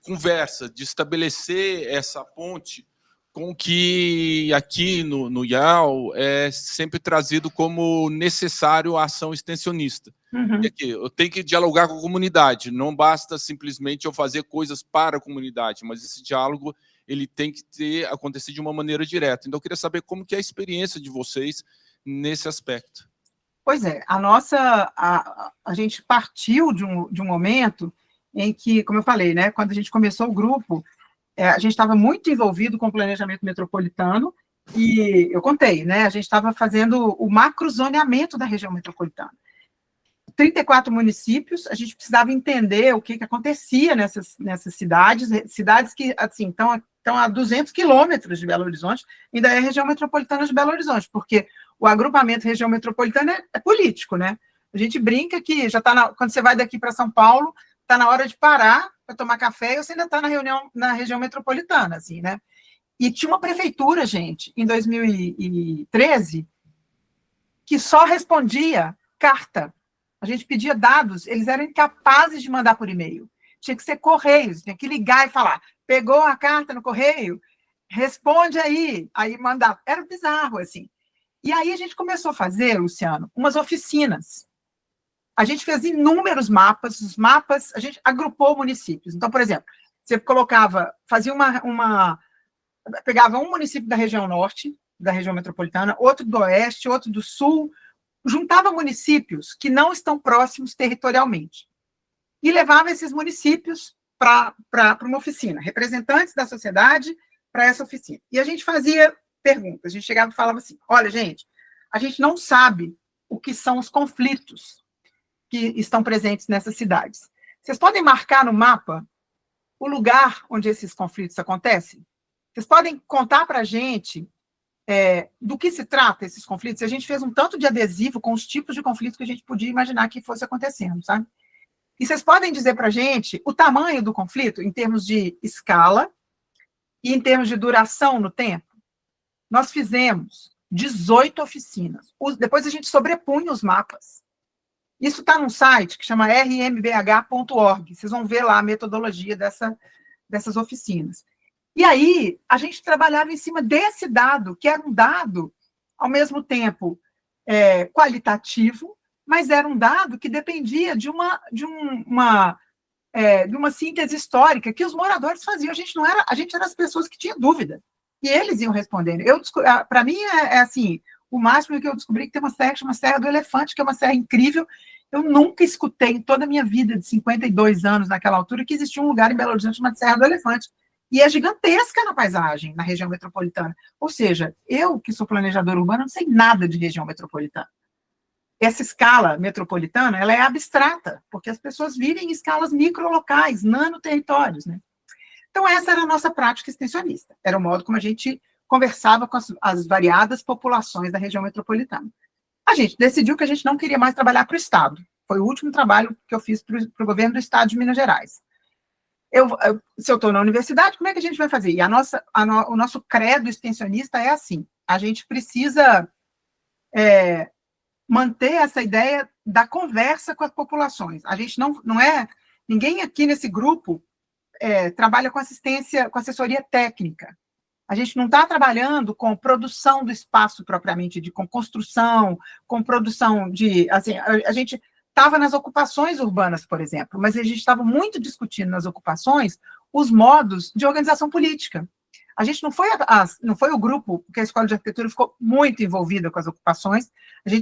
conversa, de estabelecer essa ponte com que aqui no IAL é sempre trazido como necessário a ação extensionista. Uhum. E aqui, eu tenho que dialogar com a comunidade, não basta simplesmente eu fazer coisas para a comunidade, mas esse diálogo ele tem que acontecer de uma maneira direta. Então, eu queria saber como que é a experiência de vocês nesse aspecto. Pois é, a gente partiu de um momento em que, como eu falei, né, quando a gente começou o grupo, a gente estava muito envolvido com o planejamento metropolitano, e eu contei, né, a gente estava fazendo o macrozoneamento da região metropolitana. 34 municípios, a gente precisava entender o que acontecia nessas cidades que, assim, estão a 200 quilômetros de Belo Horizonte, ainda é região metropolitana de Belo Horizonte, porque o agrupamento região metropolitana é político, né? A gente brinca que já está quando você vai daqui para São Paulo, está na hora de parar para tomar café e você ainda está na região metropolitana, assim, né? E tinha uma prefeitura, gente, em 2013, que só respondia carta. A gente pedia dados, eles eram incapazes de mandar por e-mail. Tinha que ser correios, tinha que ligar e falar, pegou a carta no correio? Responde aí mandar. Era bizarro, assim. E aí a gente começou a fazer, Luciano, umas oficinas. A gente fez inúmeros mapas, os mapas, a gente agrupou municípios. Então, por exemplo, você fazia pegava um município da região norte, da região metropolitana, outro do oeste, outro do sul, juntava municípios que não estão próximos territorialmente e levava esses municípios para uma oficina, representantes da sociedade para essa oficina. E a gente fazia perguntas, a gente chegava e falava assim, olha, gente, a gente não sabe o que são os conflitos que estão presentes nessas cidades. Vocês podem marcar no mapa o lugar onde esses conflitos acontecem? Vocês podem contar para a gente do que se trata esses conflitos? A gente fez um tanto de adesivo com os tipos de conflitos que a gente podia imaginar que fosse acontecendo, sabe? E vocês podem dizer para a gente o tamanho do conflito em termos de escala e em termos de duração no tempo? Nós fizemos 18 oficinas. Depois a gente sobrepunha os mapas. Isso está num site que chama rmbh.org. Vocês vão ver lá a metodologia dessas oficinas. E aí, a gente trabalhava em cima desse dado, que era um dado, ao mesmo tempo, qualitativo, mas era um dado que dependia de uma síntese histórica que os moradores faziam. A gente era as pessoas que tinham dúvida. E eles iam respondendo. Para mim, assim, o máximo que eu descobri que tem uma serra que chama Serra do Elefante, que é uma serra incrível. Eu nunca escutei em toda a minha vida, de 52 anos naquela altura, que existia um lugar em Belo Horizonte chamado Serra do Elefante. E é gigantesca na paisagem, na região metropolitana. Ou seja, eu, que sou planejadora urbana, não sei nada de região metropolitana. Essa escala metropolitana, ela é abstrata, porque as pessoas vivem em escalas microlocais, nanoterritórios, né? Então, essa era a nossa prática extensionista. Era o modo como a gente conversava com as variadas populações da região metropolitana. A gente decidiu que a gente não queria mais trabalhar para o Estado. Foi o último trabalho que eu fiz para o governo do Estado de Minas Gerais. Se eu estou na universidade, como é que a gente vai fazer? E o nosso credo extensionista é assim: a gente precisa manter essa ideia da conversa com as populações. A gente não é... Ninguém aqui nesse grupo trabalha com assessoria técnica. A gente não está trabalhando com produção do espaço propriamente dito, com construção, com produção de... Assim, a gente estava nas ocupações urbanas, por exemplo, mas a gente estava muito discutindo nas ocupações os modos de organização política. A gente não foi o grupo, porque a Escola de Arquitetura ficou muito envolvida com as ocupações.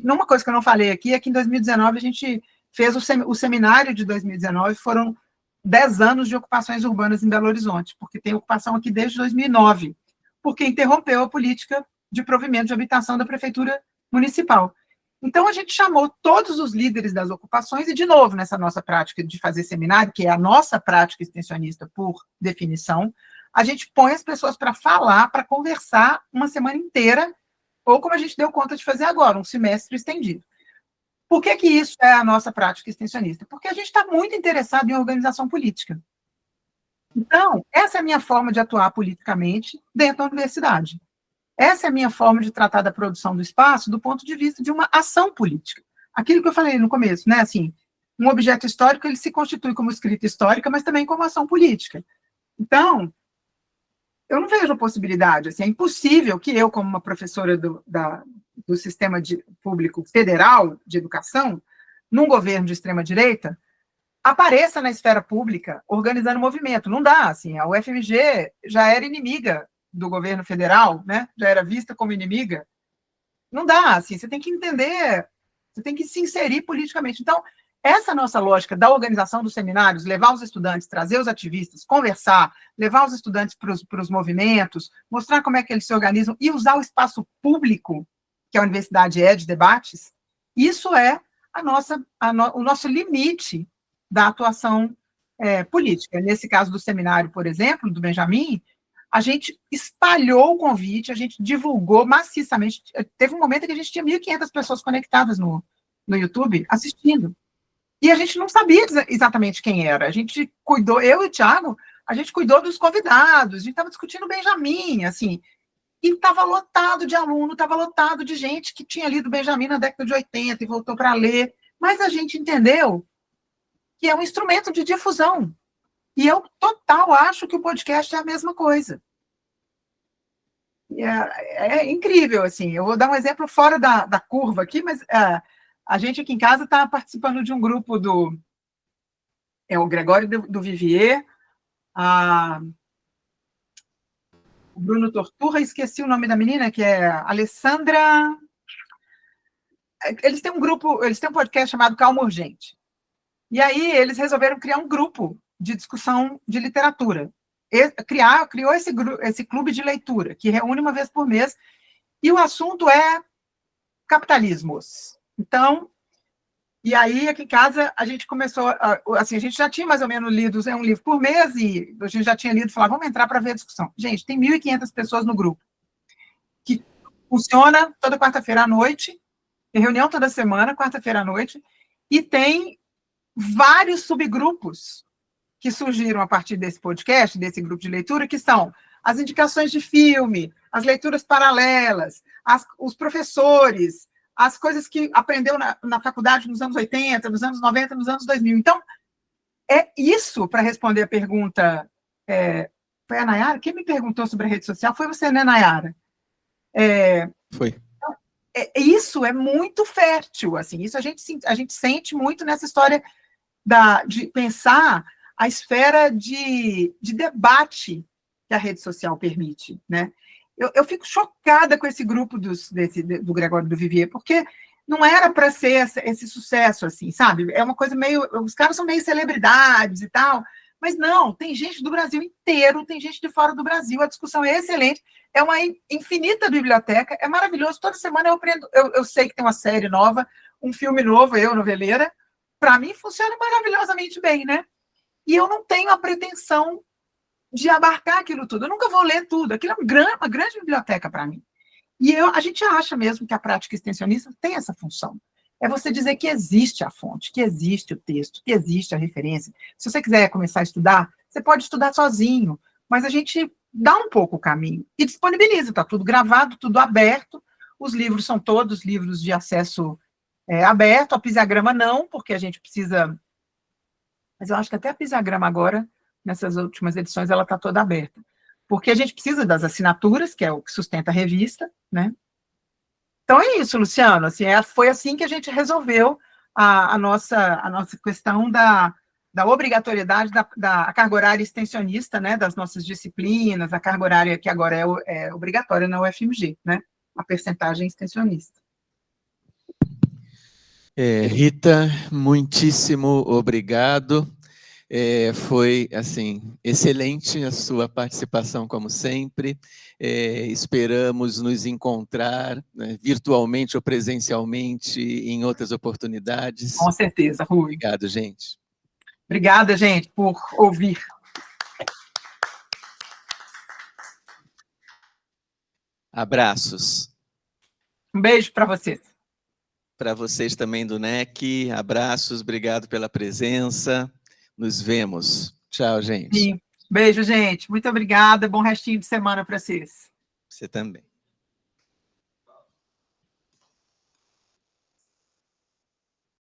Uma coisa que eu não falei aqui é que em 2019 a gente fez o seminário de 2019, foram 10 anos de ocupações urbanas em Belo Horizonte, porque tem ocupação aqui desde 2009, porque interrompeu a política de provimento de habitação da Prefeitura Municipal. Então, a gente chamou todos os líderes das ocupações, e, de novo, nessa nossa prática de fazer seminário, que é a nossa prática extensionista por definição, a gente põe as pessoas para falar, para conversar uma semana inteira, ou como a gente deu conta de fazer agora, um semestre estendido. Por que isso é a nossa prática extensionista? Porque a gente está muito interessado em organização política. Então, essa é a minha forma de atuar politicamente dentro da universidade. Essa é a minha forma de tratar da produção do espaço do ponto de vista de uma ação política. Aquilo que eu falei no começo, né? Assim, um objeto histórico, ele se constitui como escrita histórica, mas também como ação política. Então, eu não vejo a possibilidade, assim, é impossível que eu, como uma professora do sistema público federal de educação, num governo de extrema-direita, apareça na esfera pública organizando movimento. Não dá, assim, a UFMG já era inimiga do governo federal, né? Já era vista como inimiga. Não dá, assim, você tem que entender, você tem que se inserir politicamente. Então, essa nossa lógica da organização dos seminários, levar os estudantes, trazer os ativistas, conversar, levar os estudantes para os movimentos, mostrar como é que eles se organizam e usar o espaço público, que a universidade é de debates, isso é o nosso limite da atuação política. Nesse caso do seminário, por exemplo, do Benjamin, a gente espalhou o convite, a gente divulgou maciçamente. Teve um momento em que a gente tinha 1.500 pessoas conectadas no YouTube assistindo. E a gente não sabia exatamente quem era. A gente cuidou, eu e o Thiago, a gente cuidou dos convidados, a gente estava discutindo o Benjamin, assim, e estava lotado de aluno, estava lotado de gente que tinha lido Benjamin na década de 80 e voltou para ler, mas a gente entendeu que é um instrumento de difusão. E eu, total, acho que o podcast é a mesma coisa. É incrível, assim. Eu vou dar um exemplo fora da curva aqui, mas a gente aqui em casa está participando de um grupo o Gregório do Vivier, o Bruno Torturra, esqueci o nome da menina, que é Alessandra. Eles têm um podcast chamado Calma Urgente. E aí eles resolveram criar um grupo de discussão de literatura. Criou esse clube de leitura, que reúne uma vez por mês, e o assunto é capitalismos. Então, E aí, aqui em casa, a gente começou, assim, a gente já tinha mais ou menos lido um livro por mês, e a gente já tinha lido e falava, vamos entrar para ver a discussão. Gente, tem 1.500 pessoas no grupo, que funciona toda quarta-feira à noite, tem reunião toda semana, quarta-feira à noite, e tem vários subgrupos que surgiram a partir desse podcast, desse grupo de leitura, que são as indicações de filme, as leituras paralelas, os professores, as coisas que aprendeu na faculdade nos anos 80, nos anos 90, nos anos 2000. Então, é isso para responder a pergunta. Foi a Nayara? Quem me perguntou sobre a rede social? Foi você, né, Nayara? Foi. Isso é muito fértil, assim, isso a gente sente muito nessa história de pensar a esfera de debate que a rede social permite, né? Eu fico chocada com esse grupo do Gregório do Vivier, porque não era para ser esse sucesso, assim, sabe? É uma coisa meio... Os caras são meio celebridades e tal, mas não, tem gente do Brasil inteiro, tem gente de fora do Brasil, a discussão é excelente, é uma infinita biblioteca, é maravilhoso, toda semana eu aprendo, eu sei que tem uma série nova, um filme novo, eu, noveleira, para mim funciona maravilhosamente bem, né? E eu não tenho a pretensão de abarcar aquilo tudo. Eu nunca vou ler tudo. Aquilo é uma grande biblioteca para mim. E a gente acha mesmo que a prática extensionista tem essa função. É você dizer que existe a fonte, que existe o texto, que existe a referência. Se você quiser começar a estudar, você pode estudar sozinho, mas a gente dá um pouco o caminho e disponibiliza. Está tudo gravado, tudo aberto. Os livros são todos livros de acesso aberto. A Pisiagrama não, porque a gente precisa... Mas eu acho que até a Pisiagrama agora, nessas últimas edições, ela está toda aberta. Porque a gente precisa das assinaturas, que é o que sustenta a revista, né? Então é isso, Luciano. Assim, foi assim que a gente resolveu a nossa questão da obrigatoriedade da carga horária extensionista, né? Das nossas disciplinas, a carga horária que agora é obrigatória na UFMG, né? A percentagem extensionista. Rita, muitíssimo obrigado. Foi, assim, excelente a sua participação, como sempre. Esperamos nos encontrar, né, virtualmente ou presencialmente em outras oportunidades. Com certeza, Rui. Obrigado, gente. Obrigada, gente, por ouvir. Abraços. Um beijo para vocês. Para vocês também do NEC, abraços, obrigado pela presença. Nos vemos. Tchau, gente. Sim. Beijo, gente. Muito obrigada. Bom restinho de semana para vocês. Você também.